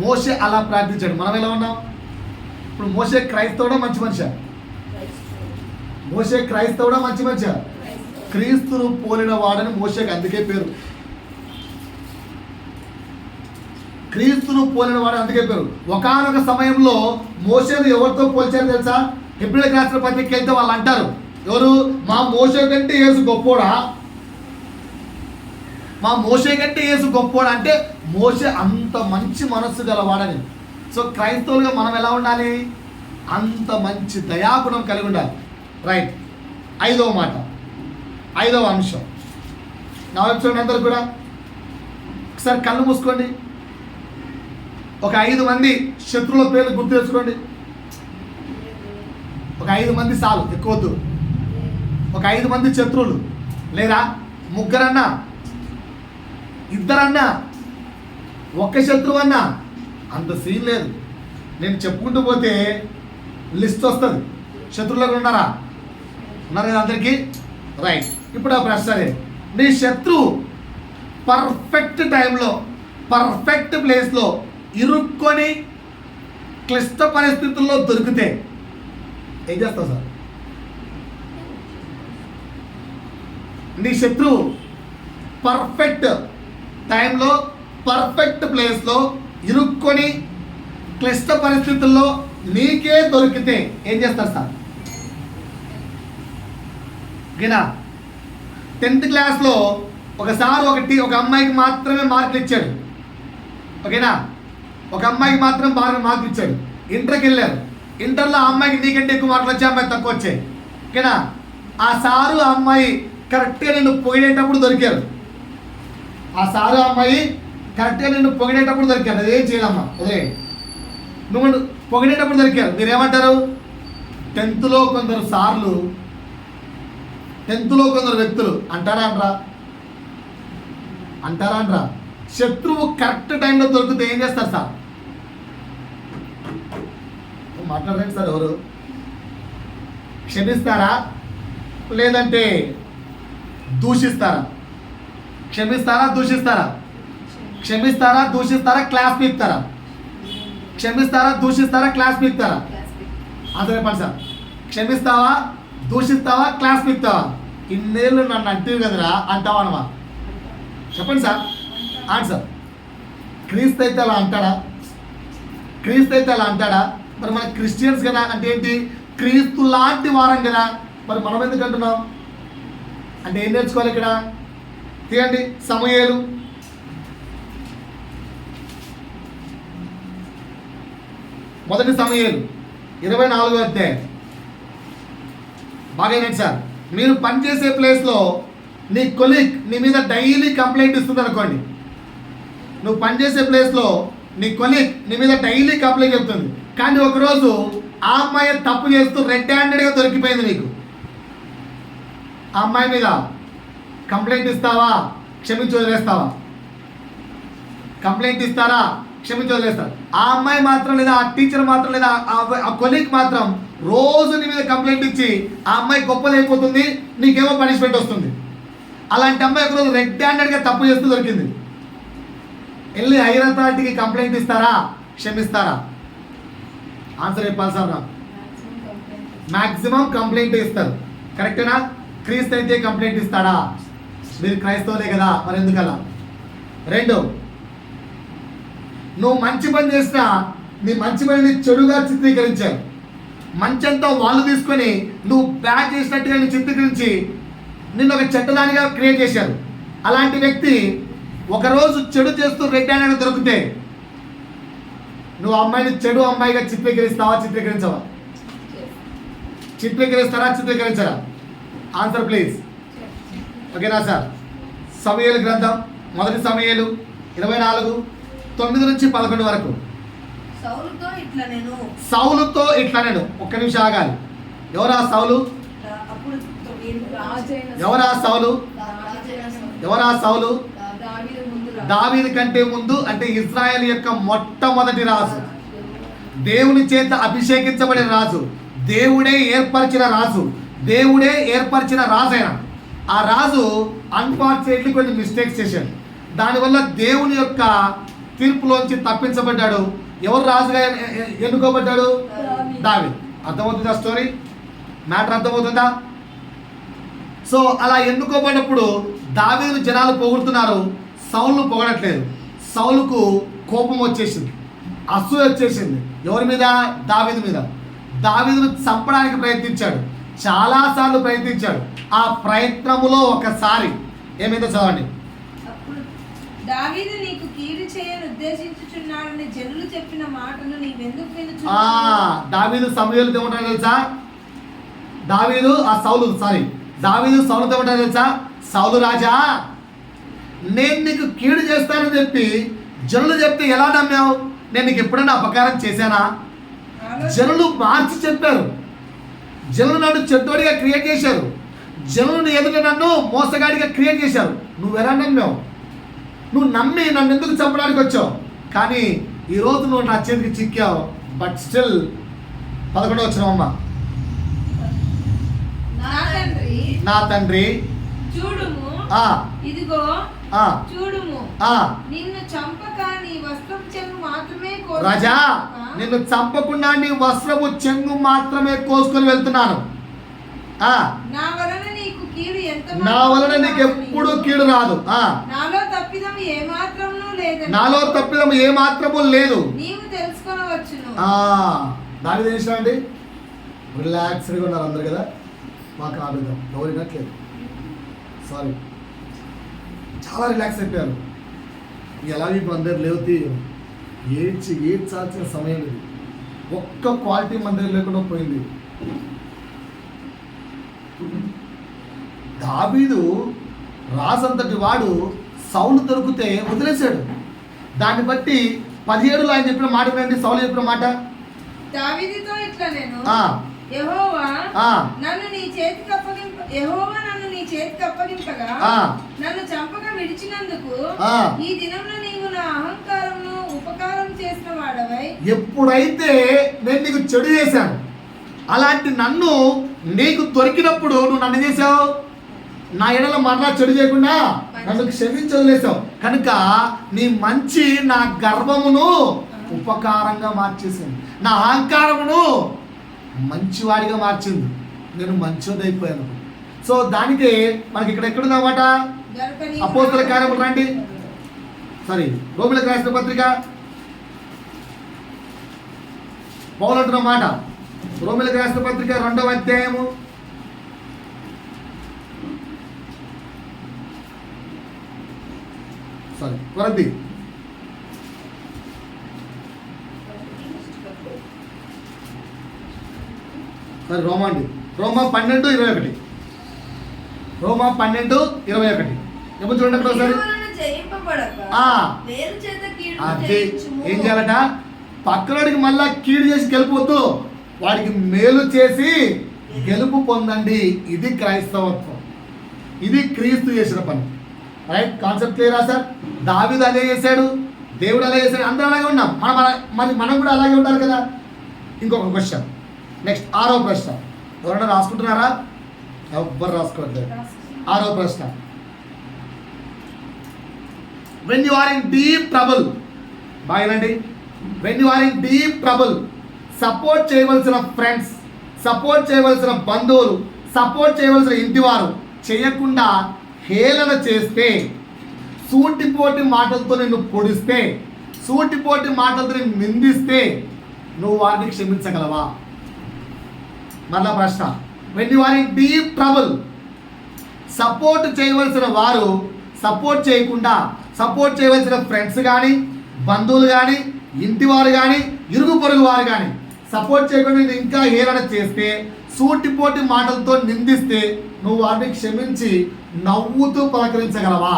Speaker 1: మోసే అలా ప్రార్థించాడు. మనం ఎలా ఉన్నాం ఇప్పుడు? మోసే క్రైస్తవుడా మంచి మనిషి? మోసే క్రైస్తవుడా మంచి మనిషి? క్రీస్తును పోలిన వాడని మోసేకి అందుకే పేరు. క్రీస్తును పోలిన వాడు అందుకే పేరు. ఒకానొక సమయంలో మోసేను ఎవరితో పోల్చారు తెలుసా? హెబ్రీయులకు రాసిన పత్రికకి వెళ్తే వాళ్ళు అంటారు, ఎవరు? మా మోసే కంటే యేసు గొప్పోడా, మా మోసే కంటే యేసు గొప్పోడా అంటే మోసే అంత మంచి మనస్సు గలవాడని. సో క్రైస్తవులుగా మనం ఎలా ఉండాలి? అంత మంచి దయాగుణం కలిగి ఉండాలి. రైట్. ఐదవ మాట, ఐదవ అంశం. నా వైపు చూడండి అందరూ కూడా, ఒకసారి కళ్ళు మూసుకోండి. ఒక 5 మంది శత్రువుల పేర్లు గుర్తు తెచ్చుకోండి. ఒక 5 మంది చాలు, ఎక్కువ వద్దు. ఒక 5 మంది శత్రువులు, లేదా ముగ్గురన్నా, ఇద్దరన్నా, ఒక్క శత్రువు అన్నా, అంత సీన్ లేదు. నేను చెప్పుకుంటూ పోతే లిస్ట్ వస్తుంది. శత్రువులకు ఉన్నారా? ఉన్నారు కదా అందరికీ? రైట్. ఇప్పుడు ఆ ప్రశ్న, నీ శత్రువు పర్ఫెక్ట్ టైంలో పర్ఫెక్ట్ ప్లేస్లో ఇరుక్కొని క్లిష్ట పరిస్థితుల్లో దొరికితే ఏం చేస్తావు సార్? నీ శత్రువు పర్ఫెక్ట్ టైంలో పర్ఫెక్ట్ ప్లేస్లో ఇరుక్కొని క్లిష్ట పరిస్థితుల్లో నీకే దొరికితే ఏం చేస్తారు సార్? ఓకేనా? 10th క్లాస్లో ఒకసారి ఒక అమ్మాయికి మాత్రమే మార్కులు ఇచ్చాడు. ఓకేనా? ఒక అమ్మాయికి మాత్రం బాగా మార్కులు ఇచ్చాడు. ఇంటర్కి వెళ్ళారు. ఇంటర్లో ఆ అమ్మాయికి నీకంటే ఎక్కువ మార్కులు వచ్చాయి, అమ్మాయి తక్కువ వచ్చాయి. ఓకేనా? ఆ సారు ఆ అమ్మాయి కరెక్ట్గా నిన్ను పొగిడేటప్పుడు దొరికారు. ఆ సారు అమ్మాయి కరెక్ట్గా నిన్ను పొగిడేటప్పుడు దొరికారు. అదేం చేయదమ్మా, అదే నువ్వు పొగిడేటప్పుడు దొరికారు. మీరేమంటారు? 10th కొందరు సార్లు, 10th కొందరు వ్యక్తులు అంటారా అనరా? శత్రువు కరెక్ట్ టైంలో దొరికితే ఏం చేస్తారు సార్? మాట్లాడండి సార్. ఎవరు క్షమిస్తారా లేదంటే దూషిస్తారా? క్షమిస్తారా దూషిస్తారా? క్షమిస్తారా దూషిస్తారా? క్లాస్ పీక్తారా? క్షమిస్తారా దూషిస్తారా? క్లాస్ పీక్తారా? అదే చెప్పండి సార్. క్షమిస్తావా, దూషిస్తావా, క్లాస్ పీక్తావా? ఇన్నేళ్ళు నన్ను అంటివి కదరా అంటావా అనవా? చెప్పండి సార్. ఆన్సర్. క్రీస్తు అయితే అలా అంటాడా? క్రీస్తు అయితే అలా అంటాడా? మరి మన క్రిస్టియన్స్ కదా, అంటే ఏంటి? క్రీస్తు లాంటి వారం కదా. మరి మనం ఎందుకు అంటున్నాం అంటే ఏం నేర్చుకోవాలి ఇక్కడ? తీయండి సమూయేలు. మొదటి సమూయేలు 24వ అధ్యాయం. బాగా ఏంటంటే సార్, మీరు పనిచేసే ప్లేస్లో నీ కొలీగ్ నీ మీద డైలీ కంప్లైంట్ ఇస్తుంది అనుకోండి. నువ్వు పనిచేసే ప్లేస్లో నీ కొలీగ్ నీ మీద డైలీ కంప్లైంట్ చెప్తుంది. కానీ ఒకరోజు ఆ అమ్మాయి తప్పు చేస్తూ రెడ్ హ్యాండెడ్గా దొరికిపోయింది నీకు. ఆ అమ్మాయి మీద కంప్లైంట్ ఇస్తావా, క్షమించి వదిలేస్తావా? కంప్లైంట్ ఇస్తారా, క్షమించి వదిలేస్తారు? ఆ అమ్మాయి మాత్రం, లేదా ఆ టీచర్ మాత్రం, లేదా ఆ కొలీగ్ మాత్రం రోజు నీ మీద కంప్లైంట్ ఇచ్చి ఆ అమ్మాయి గొప్పదైపోతుంది, నీకేమో పనిష్మెంట్ వస్తుంది. అలాంటి అమ్మాయి ఒకరోజు రెడ్ హ్యాండెడ్గా తప్పు చేస్తూ దొరికింది. వెళ్ళి హైయర్ అథారిటీకి కంప్లైంట్ ఇస్తారా, క్షమిస్తారా? ఆన్సర్ చెప్పాలి సార్. మ్యాక్సిమం కంప్లైంట్ ఇస్తారు. కరెక్టేనా? క్రీస్తు అయితే కంప్లైంట్ ఇస్తాడా? మీరు క్రైస్తవులే కదా, మరి ఎందుకలా? 2, నువ్వు మంచి పని చేసినా నీ మంచి పనిని చెడుగా చిత్రీకరించారు. మంచి అంతా వాళ్ళు తీసుకొని నువ్వు బ్యాడ్ చేసినట్టుగా నీ చిత్రీకరించి నిన్ను ఒక చెడ్డదానిగా క్రియేట్ చేశారు. అలాంటి వ్యక్తి ఒకరోజు చెడు చేస్తూ రెడ్ హ్యాండెడ్ దొరికితే నువ్వు అమ్మాయిని చెడు అమ్మాయిగా చిత్రీకరిస్తావా, చిత్రీకరించవా? చిత్రీకరిస్తారా, చిత్రీకరించరా? Answer please. ఓకేనా సార్? సమూయేలు గ్రంథం 1 సమూయేలు 24 9 నుంచి 11 వరకు.
Speaker 3: సౌలుతో ఇట్లా నేను
Speaker 1: సౌలుతో ఇట్లా నేను ఒక్క నిమిషం ఆగాలి. ఎవరా సౌలు?
Speaker 3: అప్పుడు
Speaker 1: ఎవరా సౌలు? ఎవరా సౌలు?
Speaker 3: దావీదు ముందు
Speaker 1: దావీదు కంటే ముందు అంటే ఇజ్రాయెల్ యొక్క మొట్టమొదటి రాజు, దేవుని చేత అభిషేకించబడిన రాజు, దేవుడే ఏర్పరిచిన రాజు, దేవుడే ఏర్పరిచిన రాజైన ఆ రాజు అన్ఫార్చునేట్లీ కొన్ని మిస్టేక్స్ చేశాడు. దానివల్ల దేవుని యొక్క తీర్పులోంచి తప్పించబడ్డాడు. ఎవరు రాజుగా ఎన్నుకోబడ్డాడు? దావీదు. అర్థమవుతుందా స్టోరీ? మ్యాటర్ అర్థమవుతుందా? సో అలా ఎన్నుకోబడినప్పుడు దావీదును జనాలు పొగుడుతున్నారు, సౌలును పొగడట్లేదు. సౌలుకు కోపం వచ్చేసింది, అసూయ వచ్చేసింది. ఎవరి మీద? దావీదు మీద. దావీదును చంపడానికి ప్రయత్నించాడు, చాలాసార్లు ప్రయత్నించాడు. ఆ ప్రయత్నములో ఒకసారి ఏమైందో చదవండి.
Speaker 2: అప్పుడు దావీదు నీకు కీడు చేయని ఉద్దేశించుచున్నాడని జనులు చెప్పిన మాటను నీవెందుకు వినుచున్నావు?
Speaker 1: దావీదు సమూయేలుతో ఏమంటాడు తెలుసా? దావీదు సౌలుతో ఏమంటాడు తెలుసా? సౌలు రాజా, నేను నీకు కీడు చేస్తానని చెప్పి జనులు చెప్తే ఎలా నమ్మావు? నేను నీకు ఎప్పుడైనా అపకారం చేశానా? జనులు మార్చి చెప్పారు, జనులు నన్ను చెడ్డోడిగా క్రియేట్ చేశారు, జనులను ఎదుట నన్ను మోసగాడిగా క్రియేట్ చేశారు. నువ్వు ఎలా నమ్మావు? నువ్వు నమ్మి నన్ను ఎందుకు చంపడానికి వచ్చావు? కానీ ఈరోజు నువ్వు నా చేతికి చిక్కావు. బట్ స్టిల్ 11వ వచనం, నా తండ్రి
Speaker 2: చూడుము, ఇదిగో చూడుము, నిన్ను చంపక నీ వస్త్రపు చెంగు మాత్రమే
Speaker 1: రాజా, నిన్ను చంపకుండా నీ వస్త్రపు చెంగు మాత్రమే కోసుకొని వెళ్తున్నాను.
Speaker 2: నా వలన నీకు కీడు ఎంత
Speaker 1: నా వలన నీకు ఎప్పుడు కీడు రాదు.
Speaker 2: నాలో తప్పిదం
Speaker 1: ఏ మాత్రము లేదు.
Speaker 2: నీవు తెలుసుకొనవచ్చును.
Speaker 1: దావీదు చేసినాండి, రిలాక్స్డ్గా ఉన్నారు అందరు కదా. మాకు ఆడుదాం ఎవరు వినట్లేదు, సారీ, చాలా రిలాక్స్ అయిపోయారు. ఎలాగ ఇప్పుడు అందరు లేవుతి ఏడ్చాల్సిన సమయం లేదు. ఒక్క క్వాలిటీ మన దగ్గర లేకుండా పోయింది. దావీదు రాజంతటి వాడు సౌలు దొరికితే వదిలేశాడు. దాన్ని బట్టి 17లో ఆయన చెప్పిన మాట ఏంటి? సౌలు చెప్పిన మాట,
Speaker 2: దావీదుతో ఇట్లా నేను యెహోవా నన్ను నీ చేతికి అప్పగింపగా నన్ను చంపక విడిచినందుకు ఈ దినంలో నీవు నా అహంకారమును ఉపకారం చేసిన వాడవై.
Speaker 1: ఎప్పుడైతే నేను నీకు చెడు చేశాను, అలాంటి నన్ను నీకు దొరికినప్పుడు నువ్వు నన్ను చేసావు, నా ఎడల మరలా చెడు చేయకుండా నన్ను క్షమించి వదిలేసావు. కనుక నీ మంచి నా గర్వమును ఉపకారంగా మార్చేసింది, నా అహంకారమును మంచివాడిగా మార్చింది. నేను మంచిదైపోయాను. సో దానికి మనకి ఇక్కడ ఎక్కడుందన్నమాట? అపోస్తల కార్యములు రండి, సారీ, రోమిలకు రాసిన పత్రిక పౌలు అంటున్న మాట, రోమిలకు రాసిన పత్రిక 2వ అధ్యాయము 12 ఏమో చూడండి ఒకసారి. అదే ఏం చేయాలట? పక్కనోడికి మళ్ళా కీడు చేసి గెలుపొద్దు, వాడికి మేలు చేసి గెలుపు పొందండి. ఇది క్రైస్తవత్వం, ఇది క్రీస్తు చేసిన పని. రైట్? కాన్సెప్ట్ క్లియరా సార్? దావీదు అదే చేశాడు, దేవుడు అలా చేశాడు, అందరూ అలాగే ఉన్నాం. మనం కూడా అలాగే ఉండాలి కదా. ఇంకొక క్వశ్చన్, నెక్స్ట్ 6వ ప్రశ్న. ఎవరైనా రాసుకుంటున్నారా? ఎవ్వరు రాసుకోవట్లేదు. 6వ ప్రశ్న, when you are in deep trouble, బాగానండి, when you are in deep trouble, support చేయవలసిన ఫ్రెండ్స్, సపోర్ట్ చేయవలసిన బంధువులు, సపోర్ట్ చేయవలసిన ఇంటివారు చేయకుండా హేళన చేస్తే, సూటిపోటి మాటలతో నిన్ను పొడిస్తే, సూటిపోటి మాటలతో నిన్ను నిందిస్తే నువ్వు వారిని క్షమించగలవా? మళ్ళా ప్రశ్న, when you are in deep trouble, support చేయవలసిన వారు సపోర్ట్ చేయకుండా, సపోర్ట్ చేయవలసిన ఫ్రెండ్స్ కానీ, బంధువులు కానీ, ఇంటివారు కానీ, ఇరుగు పొరుగు వారు కానీ సపోర్ట్ చేయకుండా నేను ఇంకా హేళన చేస్తే, సూటిపోటి మాటలతో నిందిస్తే నువ్వు వారిని క్షమించి నవ్వుతూ పలకరించగలవా?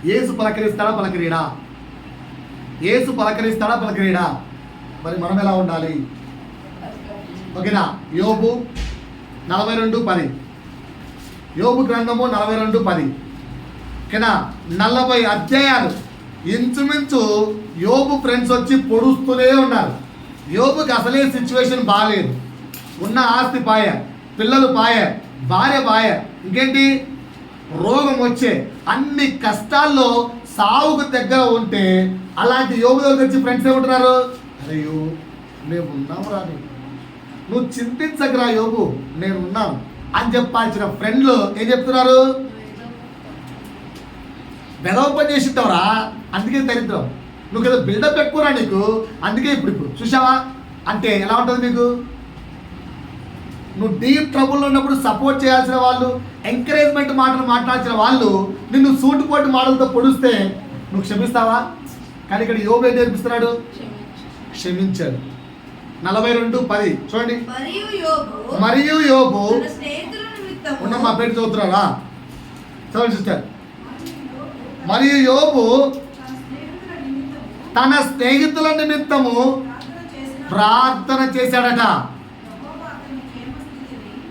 Speaker 1: యేసు పలకరిస్తాడా పలకరీడా? యేసు పలకరిస్తాడా పలకరీడా? మరి మనం ఎలా ఉండాలి? ఓకేనా? యోబు 42:10. యోబు గ్రంథము 42:10. ఓకేనా? 40 అధ్యాయాలు ఇంచుమించు యోబు ఫ్రెండ్స్ వచ్చి పొడుస్తూనే ఉన్నారు. యోబుకి అసలే సిచ్యువేషన్ బాగాలేదు. ఉన్న ఆస్తి పాయ, పిల్లలు పాయ, భార్య పాయ, ఇంకేంటి రోగం వచ్చే, అన్ని కష్టాల్లో సావుకు దగ్గర ఉంటే అలాంటి యోబు దగ్గర వచ్చి ఫ్రెండ్స్ ఏమంటున్నారు? అయ్యో మేము ఉన్నాము రా, నువ్వు చింతించకరా యోబు, నేను ఉన్నాను అని చెప్పాల్సిన ఫ్రెండ్లు ఏం చెప్తున్నారు? బెదవ పని చేసింటావురా, అందుకే దరిద్రం, నువ్వు కదా బిల్డప్ ఎక్కువరా నీకు, అందుకే ఇప్పుడు చూసావా అంటే ఎలా ఉంటుంది నీకు? నువ్వు డీప్ ట్రబుల్లో ఉన్నప్పుడు సపోర్ట్ చేయాల్సిన వాళ్ళు, ఎంకరేజ్మెంట్ మాటలు మాట్లాడాల్సిన వాళ్ళు నిన్ను సూటుపోటు మాటలతో పొడిస్తే నువ్వు క్షమిస్తావా? కానీ ఇక్కడ యోబు ఏం నేర్పిస్తున్నాడు? క్షమించాడు. 42:10 చూడండి. మరియు యోబు ఉన్న మా పేరు చదువుతున్నారా? చదవండి సిస్టర్. మరియు యోబు తన స్నేహితుల నిమిత్తము ప్రార్థన చేశాడట.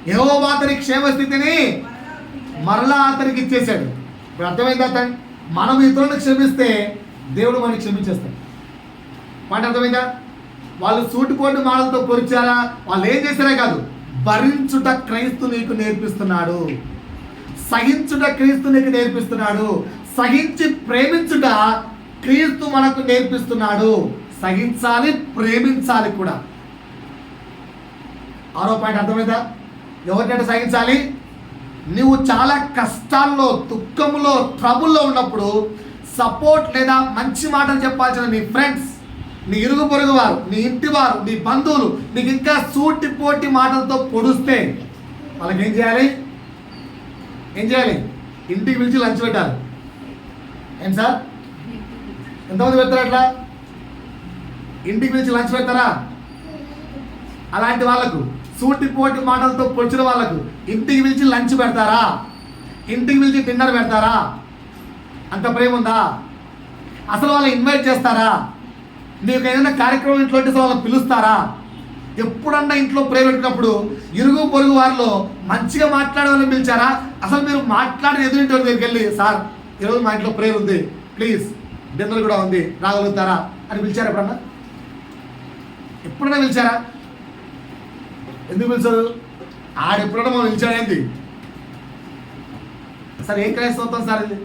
Speaker 1: యెహోవా అతని క్షేమస్థితిని మరలా అతనికి ఇచ్చేశాడు. ఇప్పుడు అర్థమైందా? మనం ఇతరులను క్షమిస్తే దేవుడు మనకి క్షమించేస్తాడు. మాట అర్థమైందా? వాళ్ళు సూటిపోటు మాటలతో పొరిచారా? వాళ్ళు ఏం చేశారే కాదు, భరించుట క్రీస్తు నీకు నేర్పిస్తున్నాడు, సహించుట క్రీస్తు నీకు నేర్పిస్తున్నాడు, సహించి ప్రేమించుట క్రీస్తు మనకు నేర్పిస్తున్నాడు. సహించాలి, ప్రేమించాలి కూడా. 6వ పాయింట్ అర్థమైందా? ఎవరికంటే సహించాలి? నువ్వు చాలా కష్టాల్లో, దుఃఖంలో, ట్రబుల్లో ఉన్నప్పుడు సపోర్ట్ లేదా మంచి మాటలు చెప్పాల్సిన నీ ఫ్రెండ్స్, నీ ఇరుగు పొరుగు వారు, నీ ఇంటి వారు, నీ బంధువులు నీకు ఇంకా సూటిపోటి మాటలతో పొడుస్తే వాళ్ళకి ఏం చేయాలి? ఇంటికి పిలిచి లంచ్ పెట్టాలి. ఏం సార్, ఎంతమంది పెడతారు అట్లా? ఇంటికి పిలిచి లంచ్ పెడతారా? అలాంటి వాళ్ళకు, సూటిపోటి మాటలతో పొడిచిన వాళ్ళకు ఇంటికి పిలిచి లంచ్ పెడతారా? ఇంటికి పిలిచి డిన్నర్ పెడతారా? అంత ప్రేమ ఉందా? అసలు వాళ్ళని ఇన్వైట్ చేస్తారా? నీకు ఏదైనా కార్యక్రమం ఇంట్లో ఉంటే వాళ్ళని పిలుస్తారా? ఎప్పుడన్నా ఇంట్లో ప్రేమ పెట్టినప్పుడు ఇరుగు పొరుగు వారిలో మంచిగా మాట్లాడే వాళ్ళని పిలిచారా? అసలు మీరు మాట్లాడిన ఎదురింటి వాళ్ళ దగ్గరికి వెళ్ళి, సార్ ఈరోజు మా ఇంట్లో ప్రేయర్ ఉంది, ప్లీజ్ డిన్నర్ కూడా ఉంది, రాగలుగుతారా అని పిలిచారా? ఎప్పుడన్నా పిలిచారా? ఎందుకు పిలిచారు? ఆడెప్పుడన్నా మనం పిలిచాడేంది? సార్ ఏం క్రైస్తవత్వం సార్ ఇది?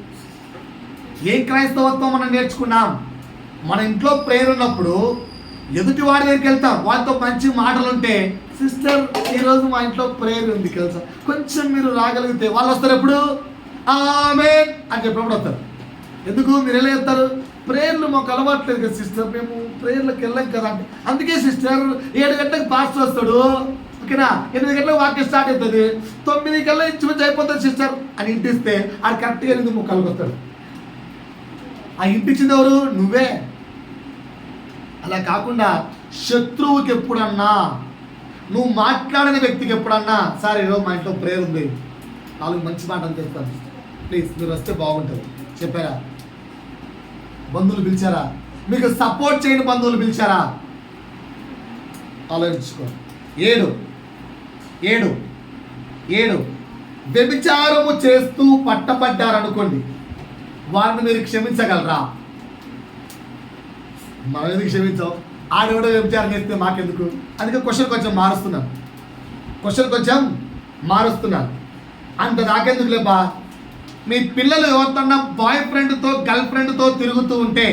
Speaker 1: ఏం క్రైస్తవత్వం మనం నేర్చుకున్నాం? మన ఇంట్లో ప్రేయర్ ఉన్నప్పుడు ఎదుటి వాడి దగ్గరికి వెళ్తాం, వాళ్ళతో మంచి మాటలు ఉంటే, సిస్టర్ ఈరోజు మా ఇంట్లో ప్రేయర్ ఉంది తెలుసా, కొంచెం మీరు రాగలిగితే, వాళ్ళు వస్తారు ఎప్పుడు? ఆమేన్ అని చెప్పినప్పుడు వస్తారు. ఎందుకు? మీరు ఎలా చెప్తారు? ప్రేయర్లు మాకు అలవాట్లేదు కదా సిస్టర్, మేము ప్రేయర్లకు వెళ్ళాం కదా అంటే. అందుకే సిస్టర్ 7 గంటలకు పాస్టర్ వస్తాడు, ఓకేనా, 8 గంటలకు వాక్యం స్టార్ట్ అవుతుంది, 9 కల్లా ఇంచుమించు అయిపోతుంది సిస్టర్ అని ఇంటిస్తే అది కరెక్ట్గా 8 ముక్కలకు వస్తాడు. ఆ ఇంటిచ్చింది ఎవరు? నువ్వే. అలా కాకుండా శత్రువుకి ఎప్పుడన్నా, నువ్వు మాట్లాడని వ్యక్తికి ఎప్పుడన్నా, సార్ ఈరోజు మా ఇంట్లో ప్రేయర్ ఉంది, 4 మంచి మాటలు చెప్తాను, ప్లీజ్ మీరు వస్తే బాగుంటుంది చెప్పారా? బంధువులు పిలిచారా? మీకు సపోర్ట్ చేయని బంధువులు పిలిచారా? ఆలోచించుకో. 7 వ్యభిచారము చేస్తూ పట్టబడ్డారనుకోండి, వారిని మీరు క్షమించగలరా? మనం ఎందుకు క్షమించాం? ఆడెవడో వ్యభిచారం చేస్తే మాకెందుకు? అందుకే క్వశ్చన్ కొంచెం మారుస్తున్నాను. అంత నాకెందుకు లేబా? మీ పిల్లలు ఎవరితోన్నా బాయ్ ఫ్రెండ్తో, గర్ల్ ఫ్రెండ్తో తిరుగుతూ ఉంటే,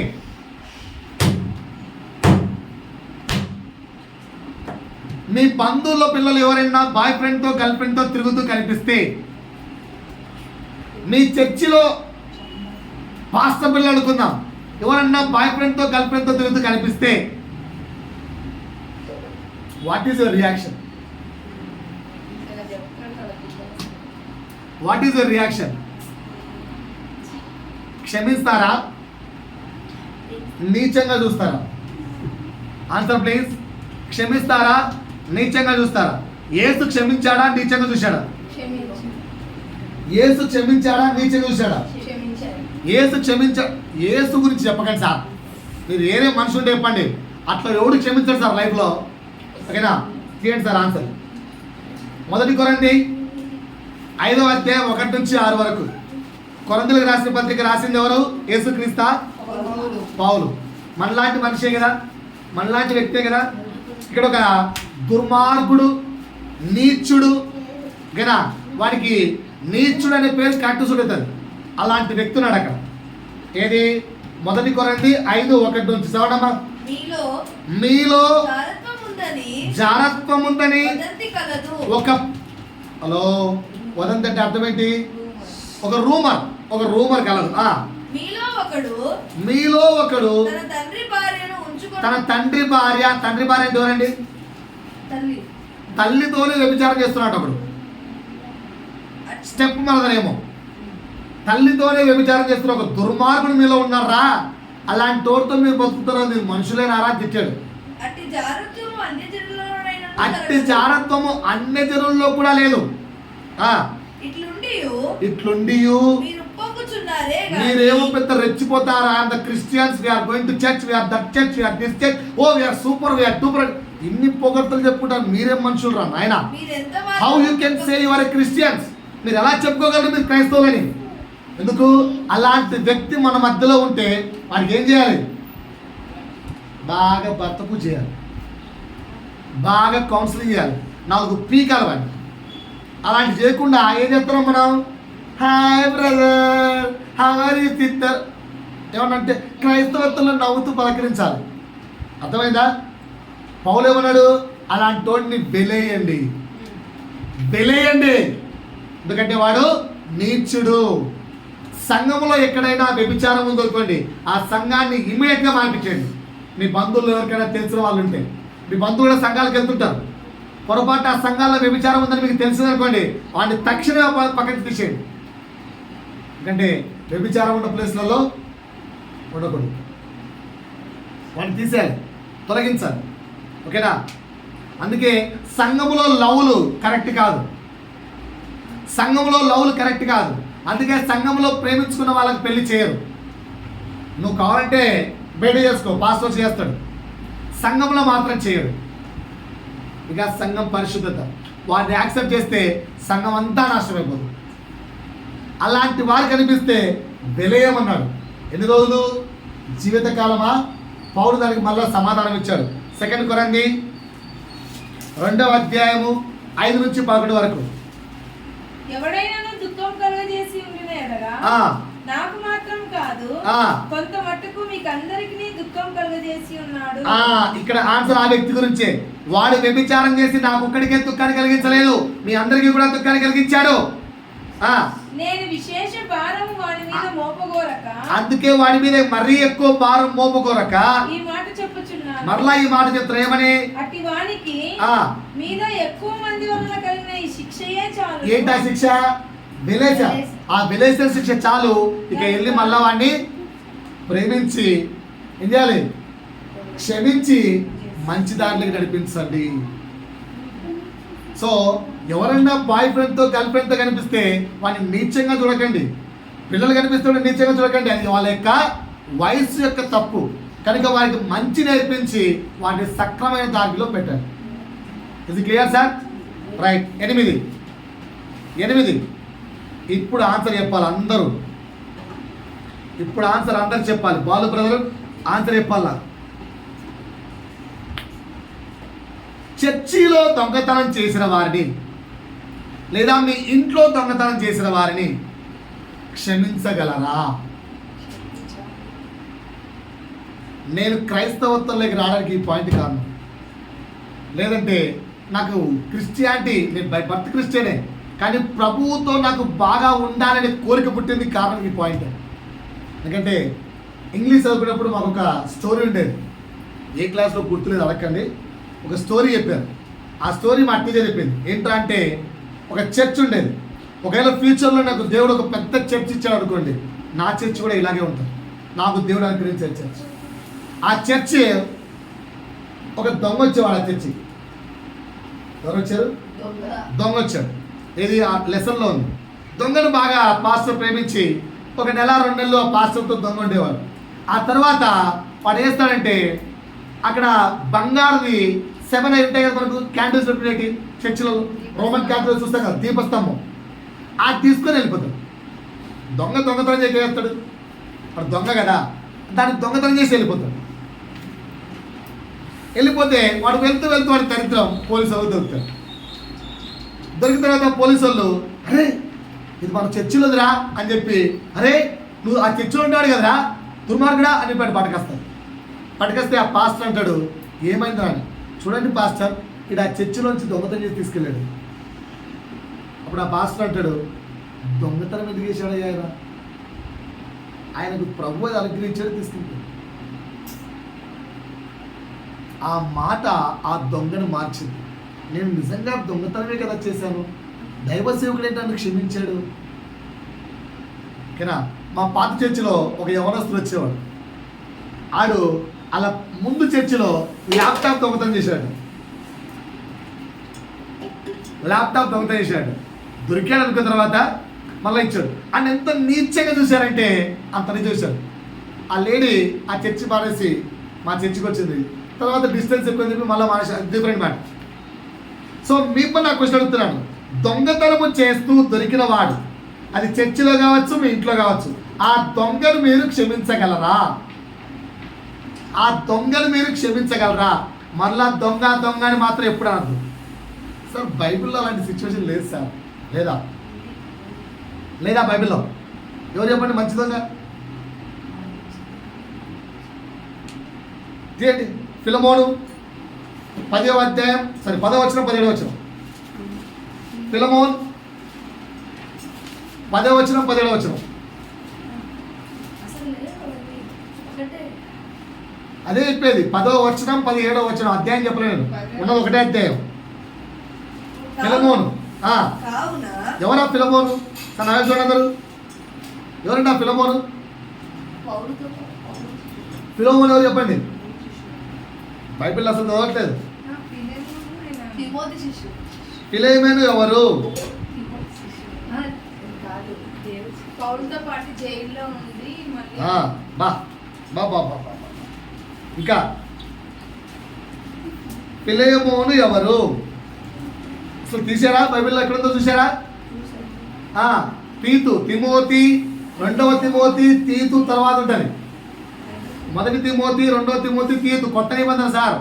Speaker 1: మీ బంధువుల్లో పిల్లలు ఎవరైనా బాయ్ ఫ్రెండ్తో, గర్ల్ ఫ్రెండ్తో తిరుగుతూ కనిపిస్తే, మీ చర్చిలో పాస్టర్ పిల్లలు అనుకుందాం, ఎవరన్నా బాయ్ ఫ్రెండ్తో, గర్ల్ ఫ్రెండ్తో తిరుగుతూ కనిపిస్తే, వాట్ ఈస్ యువర్ రియాక్షన్? క్షమిస్తారా? నీచంగా చూస్తారా? Answer please. క్షమిస్తారా, నీచంగా చూస్తారా? యేసు క్షమించాడా, నీచంగా చూశాడా?
Speaker 3: క్షమించు.
Speaker 1: యేసు క్షమించాడా, నీచంగా చూశాడా?
Speaker 3: క్షమించాడు.
Speaker 1: యేసు గురించి చెప్పకండి సార్. మీరు ఏరే మనిషి ఉంటే చెప్పండి. అట్లా ఎవడు క్షమించాడు సార్ లైఫ్లో? ఓకేనా, తీయండి సార్ ఆన్సర్. 1 కొరింథీ 5వ అధ్యాయం 1 నుంచి 6 వరకు. కొరింథీయులకు రాసిన పత్రిక రాసింది ఎవరు? యేసుక్రీస్తు, పౌలు. మనలాంటి మనిషే కదా, మనలాంటి వ్యక్తే కదా. ఇక్కడ ఒక దుర్మార్గుడు, నీచుడు కదా, వాడికి నీచుడు అనే పేరు కరెక్ట్ చూడుతుంది. అలాంటి వ్యక్తి ఉన్నాడు అక్కడ. ఏది? 1 కొరింథీ 5:1 నుంచి చదవడమ్మా. మీలో జారత్వం ఉందని ఒక హలో వదంతి అంటే అర్థం ఏంటి? ఒక రూమర్ కలదు. మీలో ఒకడు తన తండ్రి భార్య అంటే ఎవరండి? తల్లితోనే వ్యభిచారం చేస్తున్నాడు. అప్పుడు స్టెప్ మనదనేమో. తల్లితోనే వ్యభిచారం చేస్తున్న ఒక దుర్మార్గుడు మీలో ఉన్నారా? అలాంటి తోడుతో మీరు బతుకుతారో మీరు మనుషులేనారా తెచ్చాడు. అట్టి జారత్వము అన్ని జనుల్లో కూడా లేదు. ఇట్లుండి మీరేమో పెద్ద రెచ్చిపోతారా? The Christians, we are going to church, we are that church, we are this church, oh we are super, we are tooper. ఇన్ని పొగడ్తలు చెప్పుకుంటారు. మీరేం మనుషులు రా నాయన? How you can say you are a Christians? మీరు ఎలా చెప్పుకోగలరు మీరు క్రైస్తవులని? ఎందుకు? అలాంటి వ్యక్తి మన మధ్యలో ఉంటే వాడికి ఏం చేయాలి? బాగా భర్తపు చేయాలి, బాగా కౌన్సిలింగ్ చేయాలి, 4 పీకాలి వాడిని. అలాంటి చేయకుండా ఏం చేస్తున్నాం మనం? Hi brother, how are you sister ఏమన్నంటే క్రైస్తవత్వంలో నవ్వుతూ పలకరించాలి. అర్థమైందా? పౌలు ఏమన్నాడు? అలాంటి వాడిని వెలేయండి. ఎందుకంటే వాడు నీచుడు. సంఘంలో ఎక్కడైనా వ్యభిచారం ఉందనుకోండి, ఆ సంఘాన్ని ఇమీడియట్గా మార్పించండి. మీ బంధువులు ఎవరికైనా తెలిసిన వాళ్ళు ఉంటే, మీ బంధువులు సంఘాలకు వెళ్తుంటారు, పొరపాటు ఆ సంఘాల్లో వ్యభిచారం ఉందని మీకు తెలిసిందనుకోండి, వాడిని తక్షణమే పక్కకి తీసేయండి. ఎందుకంటే వ్యభిచారం ఉన్న ప్లేస్లలో ఉండకూడదు. వాడిని తీసేయాలి, తొలగించాలి. ఓకేనా? అందుకే సంఘములో లవ్లు కరెక్ట్ కాదు. అందుకే సంఘంలో ప్రేమించుకున్న వాళ్ళకి పెళ్లి చేయరు. నువ్వు కావాలంటే బయట చేసుకో, పాస్టర్ చేస్తాడు. సంఘంలో మాత్రం చేయడు. ఇక సంఘం పరిశుద్ధత, వారిని యాక్సెప్ట్ చేస్తే సంఘం అంతా నాశనమైపోతుంది. అలాంటి వారు కనిపిస్తే వెలయమన్నాడు. ఎన్ని రోజులు? జీవితకాలమా? పౌలు దానికి మళ్ళీ సమాధానం ఇచ్చాడు. 2 కొరింథీ 2వ అధ్యాయము 5 నుంచి 11 వరకు.
Speaker 2: ఎవడైనా దుఃఖం కలుగజేసి ఉండిన ఎడల నాకు మాత్రం కాదు, కొంత మట్టుకు మీకందరికీ దుఃఖం కలుగజేసి ఉన్నాడు.
Speaker 1: ఇక్కడ ఆన్సర్ ఆ వ్యక్తి గురించే. వాడు వ్యభిచారం చేసి నాకు ఒక్కడికే దుఃఖాన్ని కలిగించలేదు, మీ అందరికీ కూడా దుఃఖాన్ని కలిగించాడు.
Speaker 2: నేను విశేష భారం వాడి మీద మోపగోరక,
Speaker 1: అందుకే వాడి మీద మరీ ఎక్కువ భారం మోపగోరక
Speaker 2: ఈ మాట చెప్పుచున్నాను.
Speaker 1: మరలా ఈ మాట చెప్తారు ఏమని?
Speaker 2: అట్టి వానికి మీద ఎక్కువ మంది వలన కలిగిన ఈ శిక్షయే చాలు.
Speaker 1: ఏంటా శిక్ష? విలేస. ఆ విలేస శిక్ష చాలు. ఇక వెళ్ళి మళ్ళా వాడిని ప్రేమించి ఏం చేయాలి? క్షమించి మంచి దారిలోకి నడిపించండి. సో ఎవరైనా బాయ్ ఫ్రెండ్తో గర్ల్ ఫ్రెండ్తో కనిపిస్తే వాడిని నీచంగా చూడకండి. పిల్లలు కనిపిస్తే నీచంగా చూడకండి. అది వాళ్ళ యొక్క వయసు యొక్క తప్పు కనుక వారికి మంచి నేర్పించి వాటిని సక్రమైన దారిలో పెట్టండి. ఇది క్లియర్ సార్? రైట్. 8 ఇప్పుడు ఆన్సర్ చెప్పాలి అందరూ. ఇప్పుడు ఆన్సర్ అందరు చెప్పాలి. బాలు బ్రదర్ ఆన్సర్ చెప్పాలా? చర్చిలో దొంగతనం చేసిన వారిని లేదా మీ ఇంట్లో దొంగతనం చేసిన వారిని క్షమించగలరా? నేను క్రైస్తవత్వంలోకి రావడానికి ఈ పాయింట్ కారణం. లేదంటే నాకు క్రిస్టియానిటీ, నేను బై బర్త్ క్రిస్టియనే, కానీ ప్రభువుతో నాకు బాగా ఉండాలనే కోరిక పుట్టింది కారణం ఈ పాయింట్. ఎందుకంటే ఇంగ్లీష్ చదువుకున్నప్పుడు మాకు ఒక స్టోరీ ఉండేది. ఏ క్లాస్లో గుర్తులేదు అడగండి. ఒక స్టోరీ చెప్పారు. ఆ స్టోరీ మా టీచర్ చెప్పింది. ఏంటంటే అంటే ఒక చర్చ్ ఉండేది. ఒకవేళ ఫ్యూచర్లో నాకు దేవుడు ఒక పెద్ద చర్చ్ ఇచ్చాడు అనుకోండి, నా చర్చ్ కూడా ఇలాగే ఉంటుంది. నాకు దేవుడు అనుగ్రహించే చర్చ్. ఆ చర్చ్ ఒక దొంగ వచ్చేవాడు ఆ చర్చి. ఎవరు వచ్చారు? దొంగ వచ్చాడు. ఇది ఆ లెసన్లో ఉంది. దొంగను బాగా పాస్టర్ ప్రేమించి 1 నెల 2 నెలలు ఆ పాస్టర్తో దొంగ ఉండేవాడు. ఆ తర్వాత వాడు వేస్తాడంటే అక్కడ బంగారుది 7 ఉంటాయి కదా మనకు, క్యాండిల్స్ పెట్టినట్టు చర్చిలో రోమన్ క్యాథలిక్ చూస్తాం కదా, దీపస్తంభం, అది తీసుకొని వెళ్ళిపోతాడు. దొంగతనం చేసి వేస్తాడు, వాడు దొంగ కదా, దాన్ని దొంగతనం చేసి వెళ్ళిపోతాడు. వెళ్ళిపోతే వాడు వెళ్తూ వాడి దరిద్రం పోలీసు వాళ్ళు దొరుకుతాడు. దొరికిన తర్వాత పోలీసు వాళ్ళు, అరే ఇది మన చర్చిలోదిరా అని చెప్పి, అరే నువ్వు ఆ చర్చిలో ఉంటాడు కదరా దుర్మార్గుడా అని చెప్పి పట్టుకొస్తాడు. పట్టుకొస్తే ఆ పాస్టర్ అంటాడు, ఏమైందా అని. చూడండి పాస్టర్, ఇక్కడ ఆ చర్చిలోంచి దొంగతనం చేసి తీసుకెళ్ళాడు. అప్పుడు ఆ పాస్టర్ అంటాడు, దొంగతనం ఎందుకు చేశాడు ఆయన? ఆయనకు ప్రభు అది అనుగ్రహించాడు, తీసుకెళ్ళాడు. ఆ మాట ఆ దొంగను మార్చింది. నేను నిజంగా దొంగతనమే కదా చేశాను, దైవ సేవకుడు నన్ను క్షమించాడు. ఓకేనా? మా పాత చర్చిలో ఒక యవనస్తుడు వచ్చేవాడు. ఆడు అలా ముందు చర్చిలో ల్యాప్టాప్ దొంగతనం చేశాడు. దొరికాడు అనుకున్న తర్వాత మళ్ళీ ఇచ్చాడు. ఆయన ఎంత నీచంగా చూశారంటే అంతని చూశాడు. ఆ లేడీ ఆ చర్చి మానేసి మా చర్చికి వచ్చింది. తర్వాత డిస్టెన్స్ ఎక్కువ చెప్పి మళ్ళీ మానేసి, డిఫరెంట్ మ్యాటర్. సో మీకు నా క్వశ్చన్ అడుగుతున్నాను, దొంగతనము చేస్తూ దొరికిన వాడు, అది చర్చిలో కావచ్చు, మీ ఇంట్లో కావచ్చు, ఆ దొంగను మీరు క్షమించగలరా? ఆ దొంగను మీరు క్షమించగలరా? మళ్ళా దొంగ అని మాత్రం ఎప్పుడు అనద్దు సార్. బైబిల్లో అలాంటి సిచ్యువేషన్ లేదు సార్. లేదా బైబిల్లో? ఎవరు చెప్పండి మంచి దొంగ? తీయండి. ఫిలమోను 10వ అధ్యాయం, 10వ వచనం 17వ వచనం. ఫిలమోన్ 10వ వచనం 17వ వచనం. అదే చెప్పేది, 10వ వచనం 17వ వచనం. అధ్యాయం చెప్పలేదు, ఉన్నది ఒకటే అధ్యాయం. ఫిలమోను. ఎవరా ఫిలమోను? నాయకు చూడండి అందరు, ఎవరండి ఆ ఫిలమోను? ఫిలమోను ఎవరు చెప్పండి? బైబిల్ అసలు చదవట్లేదు. ఫిలేమోను ఎవరు? ఇంకా ఫిలేమోను ఎవరు? అసలు తీసారా బైబిల్లో? ఎక్కడుందో చూసారా? తీతు, తిమోతి, 2వ తిమోతి, తీతు తర్వాత ఉంటుంది. 1 తిమోతి, 2వ తిమోతి, తీతు. కొత్త నిబంధన సార్.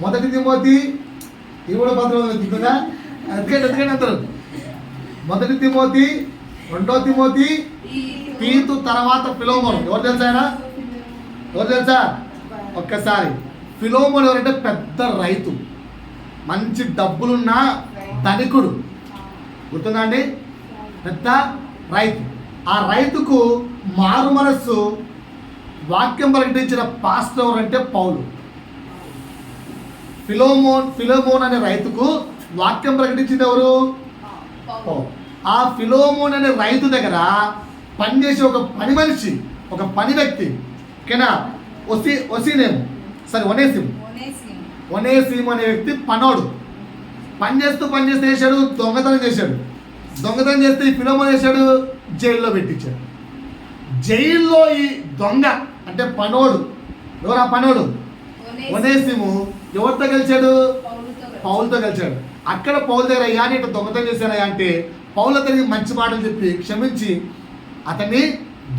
Speaker 1: 1 తిమోతి, ఇవి కూడా పత్రం ఎందుకంటే అంటారు. 1 తిమోతి, 2వ తిమోతి, తీతు తర్వాత ఫిలోమోను. ఎవరు తెలుసా ఆయన? ఎవరు తెలుసా? ఒక్కసారి ఫిలోమోను ఎవరంటే పెద్ద రైతు, మంచి డబ్బులున్న ధనికుడు. గుర్తుందా అండి? పెద్ద రైతు. ఆ రైతుకు మారు మనస్సు వాక్యం ప్రకటించిన పాస్టర్ ఎవరంటే పౌలు. ఫిలోమోన్ అనే రైతుకు వాక్యం ప్రకటించింది ఎవరు? పౌలు. ఆ ఫిలోమోన్ అనే రైతు దగ్గర పనిచేసే ఒక పని మనిషి, ఒక పని వ్యక్తి, ఓకేనా, ఒనేసిము అనే వ్యక్తి పనోడు. పని చేస్తూ చేశాడు, దొంగతనం చేశాడు. దొంగతనం చేస్తే ఈ ఫిలోమోన్ చేశాడు, జైల్లో పెట్టించాడు. జైల్లో ఈ దొంగ అంటే పనోడు, ఎవరు ఆ పనోడు? ఒనేసిము ఎవరితో కలిశాడు? పౌలుతో కలిశాడు. అక్కడ పౌలు దగ్గర, అయ్యా నేను దొంగతనం చేశానయ్యా అంటే, పౌలు అతనికి మంచి మాటలు చెప్పి క్షమించి అతన్ని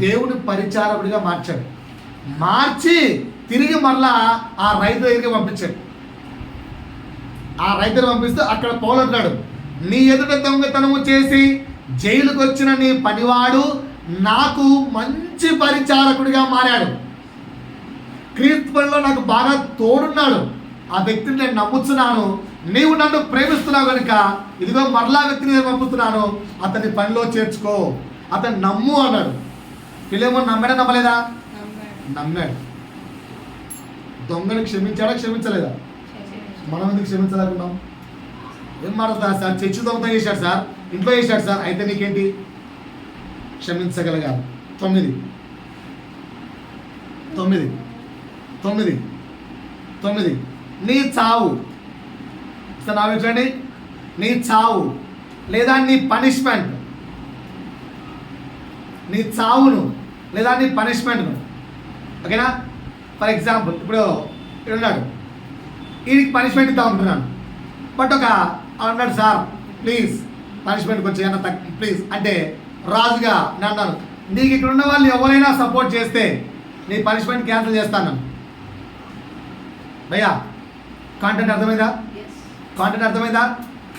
Speaker 1: దేవుని పరిచారకుడిగా మార్చాడు. మార్చి తిరిగి మరలా ఆ రైతు దగ్గరికి పంపించాడు. ఆ రైతుని పంపిస్తే అక్కడ పౌలు అంటాడు, నీ ఎదుట దొంగతనము చేసి జైలుకు వచ్చిన నీ పనివాడు నాకు మంచి పరిచారకుడిగా మారాడు. క్రీస్తు పనిలో నాకు బాగా తోడున్నాడు. ఆ వ్యక్తిని నేను నమ్ముతున్నాను. నీవు నన్ను ప్రేమిస్తున్నావు కనుక ఇదిగో మరలా వ్యక్తిని నేను పంపుతున్నాను, అతని పనిలో చేర్చుకో, అతను నమ్ము అన్నాడు. ఫిలేమోను నమ్మాడా నమ్మలేదా? నమ్మాడు. దొంగని క్షమించాడా క్షమించలేదా? మనం ఎందుకు క్షమించలేకున్నాం? ఏం మాట్లాడతారు సార్? చర్చి దొంగతనం చేశాడు సార్, ఇంట్లో చేశాడు సార్, అయితే నీకేంటి? క్షమించగలగాలి. 9 9 నీ చావు. నా చూడండి, నీ చావు లేదా నీ పనిష్మెంట్, నీ చావును లేదా నీ పనిష్మెంట్ను. ఓకేనా? ఫర్ ఎగ్జాంపుల్ ఇప్పుడు ఇక్కడ ఉన్నాడు, ఈయనకి పనిష్మెంట్ ఇద్దాం అనుకుంటున్నాను. బట్ అన్నాడు సార్ ప్లీజ్ పనిష్మెంట్కి వచ్చేయన్న ప్లీజ్ అంటే రాజుగా నేను అన్నాను, నీకు ఇక్కడ ఉన్న వాళ్ళు ఎవరైనా సపోర్ట్ చేస్తే నీ పనిష్మెంట్ క్యాన్సిల్ చేస్తాను. భయ్యా కాంటెంట్ అర్థమైందా? కాంటెంట్ అర్థమైందా?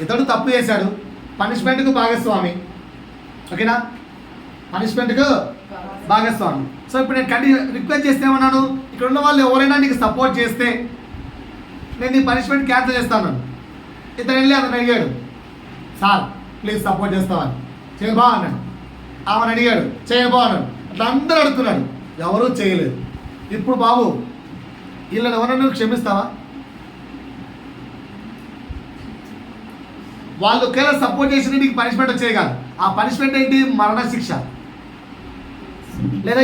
Speaker 1: ఇతడు తప్పు చేశాడు, పనిష్మెంట్కు భాగస్వామి. ఓకేనా? పనిష్మెంట్కు భాగస్వామి. సో ఇప్పుడు నేను రిక్వెస్ట్ చేస్తే ఏమన్నాను, ఇక్కడ ఉన్న వాళ్ళు ఎవరైనా నీకు సపోర్ట్ చేస్తే నేను నీ పనిష్మెంట్ క్యాన్సిల్ చేస్తాను. ఇతను వెళ్ళి అతను అడిగాడు, సార్ ప్లీజ్ సపోర్ట్ చేస్తామని. చేయబా అన్నాడు. ఆమెను అడిగాడు, చేయబా అన్నాడు. అట్లా అందరూ అడుగుతున్నాడు, ఎవరూ చేయలేదు. ఇప్పుడు బాబు వీళ్ళని ఎవరన్నా క్షమిస్తావా? వాళ్ళు ఒకవేళ సపోర్ట్ చేసిన నీకు పనిష్మెంట్ వచ్చేది కాదు. ఆ పనిష్మెంట్ ఏంటి? మరణ శిక్ష లేదా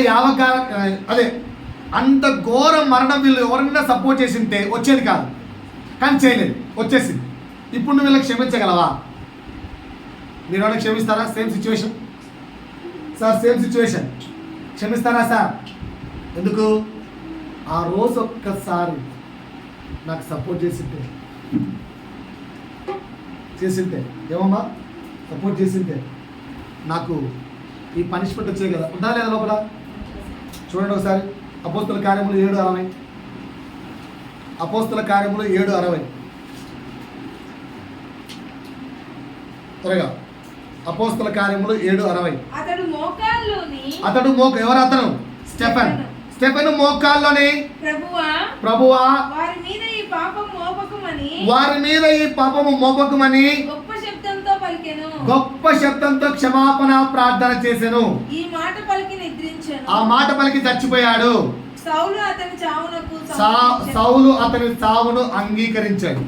Speaker 1: అదే అంత ఘోరం మరణం. వీళ్ళు ఎవరైనా సపోర్ట్ చేసి ఉంటే వచ్చేది కాదు, కానీ చేయలేదు, వచ్చేసింది. ఇప్పుడు నువ్వు వీళ్ళకి క్షమించగలవా? మీరు వాళ్ళకి క్షమిస్తారా? Same situation sir, same situation క్షమిస్తారా సార్? ఎందుకు? ఆ రోజు ఒక్కసారి నాకు సపోర్ట్ చేసింటే ఏమమ్మా సపోర్ట్ చేసింటే నాకు ఈ పనిష్మెంట్ వచ్చేది కదా. ఉందా లేదా లోపల? చూడండి ఒకసారి అపోస్తుల కార్యములు 7:60. అపోస్తుల కార్యములు 7:60 త్వరగా. అపోస్తుల కార్యములు 7:60. అతడు ఎవరు? అతను స్టెఫెను మోకాల్లోని ప్రభువా వారి మీద ఈ పాపము మోపకమని గొప్ప శబ్దంతో క్షమాపణ ప్రార్థన చేసెను. ఆ మాట పలికి చచ్చిపోయాడు. సౌలు అతని చావును అంగీకరించాడు.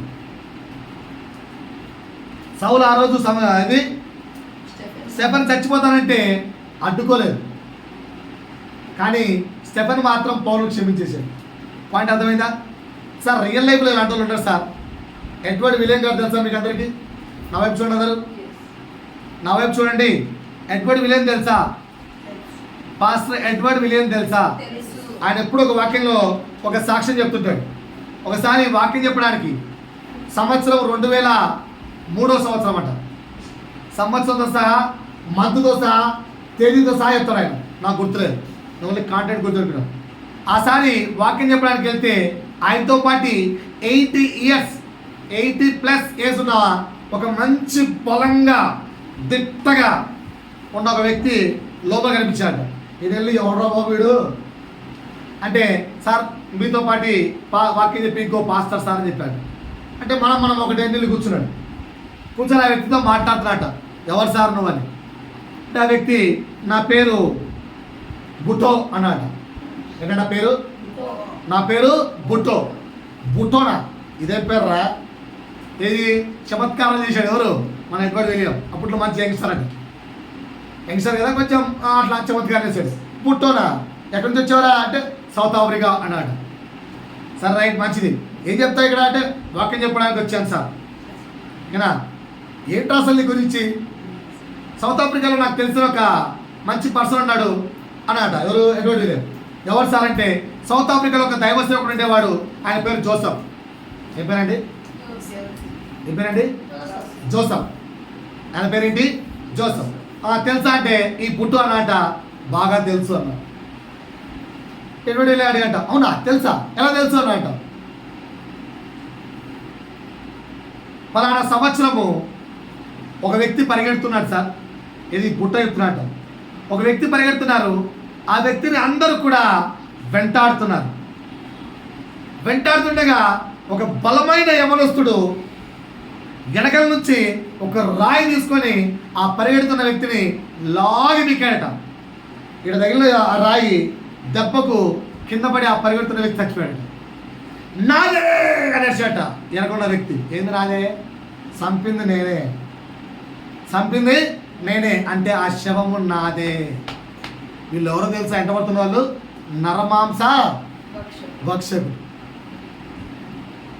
Speaker 1: సౌలు ఆ రోజు అది స్టెఫెన్ చచ్చిపోతానంటే అడ్డుకోలేదు, కానీ స్టెఫెన్ మాత్రం పౌలును క్షమించేశాడు. పాయింట్ అర్థమైందా సార్? రియల్ లైఫ్లో ఇలాంటి వాళ్ళు ఉంటారు సార్. ఎడ్వర్డ్ విలియం గారు తెలుసా మీకు అందరికీ? నా వైపు చూడండి అందరు, నా వైపు చూడండి. ఎడ్వర్డ్ విలియం తెలుసా? పాస్టర్ ఎడ్వర్డ్ విలియం తెలుసా? ఆయన ఎప్పుడు ఒక వాక్యంలో ఒక సాక్ష్యం చెప్తుంటాడు. ఒకసారి వాక్యం చెప్పడానికి సంవత్సరం 2003వ సంవత్సరం అంట, సంవత్సరంతో సహా మంత్తో సహా తేదీతో సహా చెప్తాడు ఆయన. నాకు గుర్తులేదు, ఓన్లీ కాంటెంట్ గుర్తుపెట్టినాం. ఆసారి వాక్యం చెప్పడానికి వెళ్తే ఆయనతో పాటు 80+ ఏజ్ ఉన్న ఒక మంచి పొలంగా దిట్టగా ఉన్న ఒక వ్యక్తి లోపల కనిపించాడు. ఇది వెళ్ళి ఎవడో బాబుడు అంటే, సార్ మీతో పాటు వాక్యం చెప్పి ఇంకో పాస్టర్ సార్ అని చెప్పాడు. అంటే మనం ఒకటి వెళ్ళి కూర్చున్నాడు. కూర్చొని ఆ వ్యక్తితో మాట్లాడుతున్నాట, ఎవరు సార్ నువ్వు అని. అంటే ఆ వ్యక్తి నా పేరు బుటో అన్నాడు. ఏంటంటే పేరు? నా పేరు బుటో. బుటోనా? ఇదే పేరు రా. ఏది చమత్కారం చేశాడు ఎవరు? మనం ఎక్కువ తెలియదు. అప్పట్లో మంచి యంగ్స్టర్ అండి, యంగ్స్టర్ కదా, కొంచెం అట్లా చమత్కారం చేశాడు. బుటోనా? ఎక్కడి నుంచి వచ్చేవారా అంటే సౌత్ ఆఫ్రికా అన్నాడు. సార్ రైట్, మంచిది. ఏం చెప్తావు ఇక్కడ అంటే వాక్యం చెప్పడానికి వచ్చాను సార్. ఓకేనా? ఏంటో అసలు నీ గురించి? సౌత్ ఆఫ్రికాలో నాకు తెలిసిన ఒక మంచి పర్సన్ ఉన్నాడు అన్నట. ఎవరు? Edward William. ఎవరు సార్ అంటే సౌత్ ఆఫ్రికాలో ఒక దైవ సేవకుడు ఉండేవాడు, ఆయన పేరు జోసఫ్. ఏం పేరండి? ఏం పేరండి? జోసఫ్. ఆయన పేరేంటి? జోసఫ్. తెలుసా అంటే ఈ పుట్టు అన్నట బాగా తెలుసు అన్న. ఎడ్వర్డ్ విలియం అడిగంట, అవునా తెలుసా? ఎలా తెలుసు అన్నట. పలానా సంవత్సరము ఒక వ్యక్తి పరిగెడుతున్నాడు సార్. ఇది పుట్ట చెప్తున్నట్టు. ఒక వ్యక్తి పరిగెడుతున్నారు, ఆ వ్యక్తిని అందరూ కూడా వెంటాడుతున్నారు. వెంటాడుతుండగా ఒక బలమైన యవనస్తుడు వెనకల నుంచి ఒక రాయి తీసుకొని ఆ పరిగెడుతున్న వ్యక్తిని లాగి మీకాడట. ఇక్కడ తగిలిన ఆ రాయి దెబ్బకు కింద పడి ఆ పరిగెడుతున్న వ్యక్తి చచ్చిపోయాడు. నాదే అనేసట వెనకున్న వ్యక్తి. ఏంది నాదే? చంపింది నేనే, చంపింది నేనే అంటే ఆ శవము నాదే. వీళ్ళు ఎవరో తెలుసా? ఎంట పడుతున్న వాళ్ళు నరమాంస భక్షకుడు.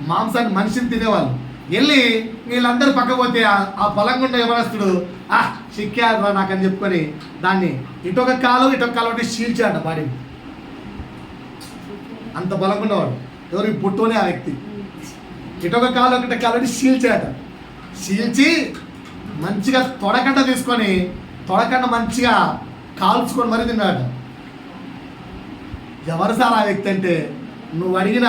Speaker 1: మాంసాన్ని మనిషిని తినేవాళ్ళు. వెళ్ళి వీళ్ళందరూ పక్కపోతే ఆ బలంగా ఉన్న యవనస్తుడు చిక్కారా నాకని చెప్పుకొని దాన్ని ఇటొక కాలు ఒకటి చీల్చాడు బాడీని. అంత బలంగా ఉన్నవాడు ఎవరు? పుట్టోనే ఆ వ్యక్తి. ఇటొక కాలు ఒకటి చీల్చాడు. చీల్చి మంచిగా తొడకంట తీసుకొని తొడకంట మంచిగా కాల్చుకొని మరీ తిన్నాడు. ఎవరు సార్ ఆ వ్యక్తి అంటే, నువ్వు అడిగిన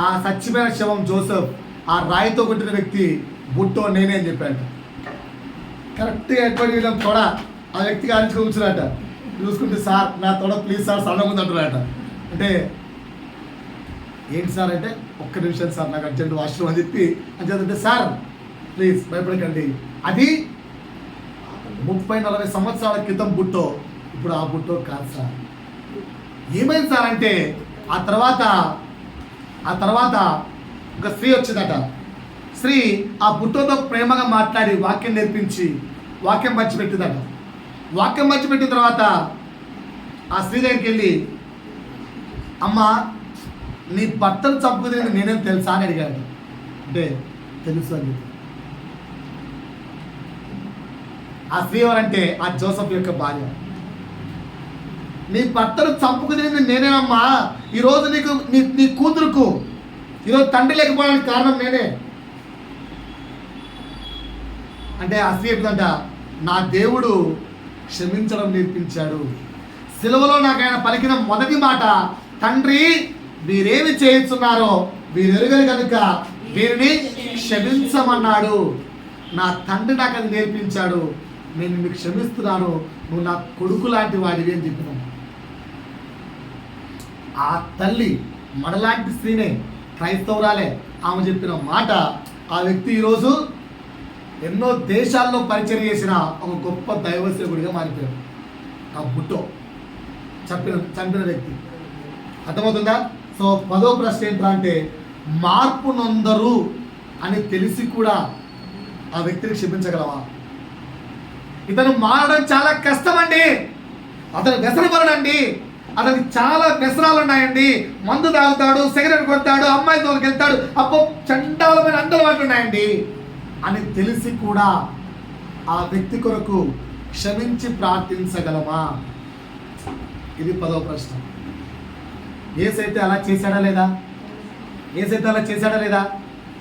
Speaker 1: ఆ చచ్చిపోయిన శవం జోసెఫ్, ఆ రాయితో కొట్టిన వ్యక్తి బుట్టో నేనే అని చెప్పాడు. కరెక్ట్గా ఎటువంటి వీళ్ళం తొడ ఆ వ్యక్తికి ఆడించుకొని కూర్చున్నాట. చూసుకుంటే సార్ నా తొడ ప్లీజ్ సార్ సడన్ ఉంది అంటున్నాట. అంటే ఏంటి సార్ అంటే, ఒక్క నిమిషం సార్ నాకు అర్జెంట్ వాష్రూమ్ అని చెప్పి అని చెప్తుంటే, సార్ ప్లీజ్ భయపడకండి, అది 30-40 సంవత్సరాల క్రితం బుట్టో, ఇప్పుడు ఆ బుట్టో కాదు సార్. ఏమైంది సార్ అంటే, ఆ తర్వాత ఒక స్త్రీ వచ్చిందట. స్త్రీ ఆ బుట్టోతో ప్రేమగా మాట్లాడి వాక్యం నేర్పించి వాక్యం పంచిపెట్టిందట. వాక్యం పంచిపెట్టిన తర్వాత ఆ స్త్రీ దగ్గరికి వెళ్ళి, అమ్మ నీ భర్తను చంపుకునేది నేనేం తెలుసా అని అడిగాడు. అంటే తెలుసు అని చెప్పి. ఆ స్త్రీ ఎవరంటే ఆ జోసెఫ్ యొక్క భార్య. నీ భర్తను చంపుకునేది నేనేనమ్మా, ఈరోజు నీకు నీ కూతురుకు ఈరోజు తండ్రి లేకపోవడానికి కారణం నేనే అంటే ఆ స్త్రీ చెప్తుందంట, నా దేవుడు క్షమించడం నేర్పించాడు. సిలువలో నాకు ఆయన పలికిన మొదటి మాట, తండ్రి వీరేమి చేస్తున్నారో వీరెరుగరు కనుక వీరిని క్షమించమన్నాడు. నా తండ్రి నాకు అది నేర్పించాడు, నేను నిన్ను క్షమిస్తున్నాను, నువ్వు నా కొడుకు లాంటి వాడివి అని చెప్పినాను. ఆ తల్లి మనలాంటి స్త్రీనే, క్రైస్తవురాలే, ఆమె చెప్పిన మాట ఆ వ్యక్తి ఈరోజు ఎన్నో దేశాల్లో పరిచయం చేసిన ఒక గొప్ప దైవసేవుడిగా మారిపోయాడు. ఆ బుట్టో చంపిన వ్యక్తి. అర్థమవుతుందా? సో 10వ ప్రశ్న ఏంట్రా అంటే, మార్పు నొందరు అని తెలిసి కూడా ఆ వ్యక్తిని క్షమించగలవా? ఇతను మారడం చాలా కష్టమండి, అతను వ్యసనపరుడండి, అతనికి చాలా వ్యసనాలు ఉన్నాయండి, మందు తాగుతాడు, సిగరెట్ కొడతాడు, అమ్మాయి తోలికి వెళ్తాడు, అప్పో చండాలమైన అండలవాట్లు ఉన్నాయండి అని తెలిసి కూడా ఆ వ్యక్తి కొరకు క్షమించి ప్రార్థించగలమా? ఇది 10వ ప్రశ్న. యేసైతే అలా చేశాడా లేదా? యేసైతే అలా చేశాడా లేదా?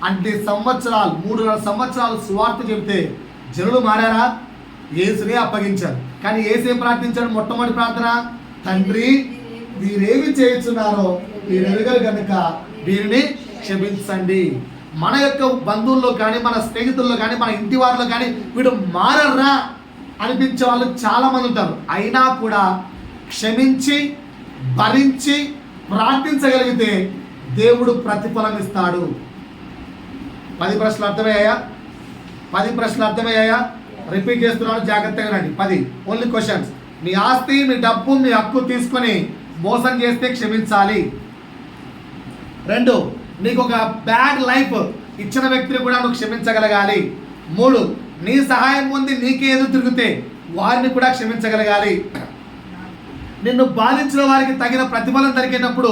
Speaker 1: అంటే 3.5 సంవత్సరాలు సువార్త చెబితే జనులు మారారా? యేసునే అప్పగించారు. కానీ యేసు ఏం ప్రార్థించాడు? మొట్టమొదటి ప్రార్థన, తండ్రి వీరేమి చేస్తున్నారో వీరెరుగరు కనుక వీరిని క్షమించండి. మన యొక్క బంధువుల్లో కానీ, మన స్నేహితుల్లో కానీ, మన ఇంటి వారిలో కానీ వీడు మారర్రా అనిపించే వాళ్ళు చాలామంది ఉంటారు. అయినా కూడా క్షమించి భరించి ప్రార్థించగలిగితే దేవుడు ప్రతిఫలం ఇస్తాడు. 10 ప్రశ్నలు అర్థమయ్యాయా? 10 ప్రశ్నలు అర్థమయ్యాయా? రిపీట్ చేస్తున్నాను, జాగ్రత్తగా రండి. 10 ఓన్లీ క్వశ్చన్స్. మీ ఆస్తి, మీ డబ్బు, మీ హక్కు తీసుకొని మోసం చేస్తే క్షమించాలి. 2, నీకు ఒక బ్యాడ్ లైఫ్ ఇచ్చిన వ్యక్తిని కూడా నువ్వు క్షమించగలగాలి. 3, నీ సహాయం పొంది నీకే ఎదురు తిరిగితే వారిని కూడా క్షమించగలగాలి. నిన్ను బాధించిన వారికి తగిన ప్రతిఫలం దొరికేటప్పుడు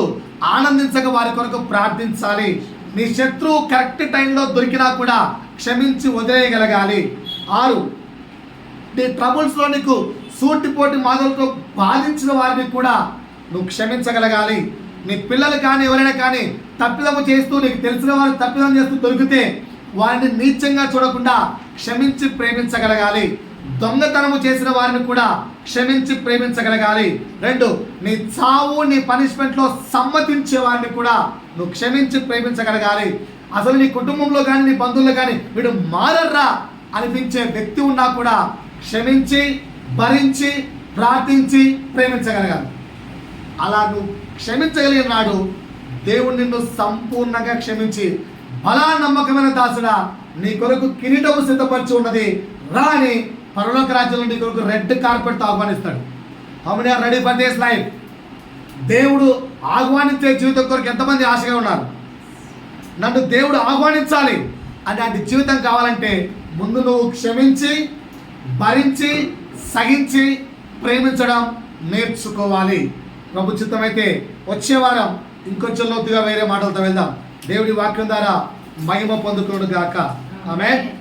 Speaker 1: ఆనందించక వారి కొరకు ప్రార్థించాలి. నీ శత్రువు కరెక్ట్ టైంలో దొరికినా కూడా క్షమించి వదిలేయగలగాలి. 6, నీ ట్రబుల్స్లో నీకు సూటిపోటి మాటలతో బాధించిన వారిని కూడా నువ్వు క్షమించగలగాలి. నీ పిల్లలు కానీ ఎవరైనా కానీ తప్పిదము చేస్తూ నీకు తెలిసిన వారు తప్పిదం చేస్తూ దొరికితే వారిని నీచంగా చూడకుండా క్షమించి ప్రేమించగలగాలి. దొంగతనము చేసిన వారిని కూడా క్షమించి ప్రేమించగలగాలి. 2, నీ చావు, నీ పనిష్మెంట్లో సమ్మతించే వారిని కూడా నువ్వు క్షమించి ప్రేమించగలగాలి. అసలు నీ కుటుంబంలో కానీ, నీ బంధువుల్లో కానీ వీడు మారర్రా అనిపించే వ్యక్తి ఉన్నా కూడా క్షమించి భరించి ప్రార్థించి ప్రేమించగలగాలి. అలా నువ్వు క్షమించగలిగిన నాడు దేవుడు నిన్ను సంపూర్ణంగా క్షమించి, బలా నమ్మకమైన దాసుడా నీ కొరకు కిరీటము సిద్ధపరిచి ఉన్నది రా అని పరలోక రాజ్యంలో నీ కొరకు రెడ్ కార్పెట్తో ఆహ్వానిస్తాడు. How many are ready for this life? దేవుడు ఆహ్వానించే జీవితం కొరకు ఎంతమంది ఆశగా ఉన్నారు? నన్ను దేవుడు ఆహ్వానించాలి అలాంటి జీవితం కావాలంటే ముందు నువ్వు క్షమించి భరించి సహించి ప్రేమించడం నేర్చుకోవాలి. ప్రభు చిత్తమైతే వచ్చే వారం ఇంకొంచెం లోతుగా వేరే మాటలతో వెళ్దాం. దేవుడి వాక్యం ద్వారా మహిమ పొందుకున్నాడు గాక ఆమేన్.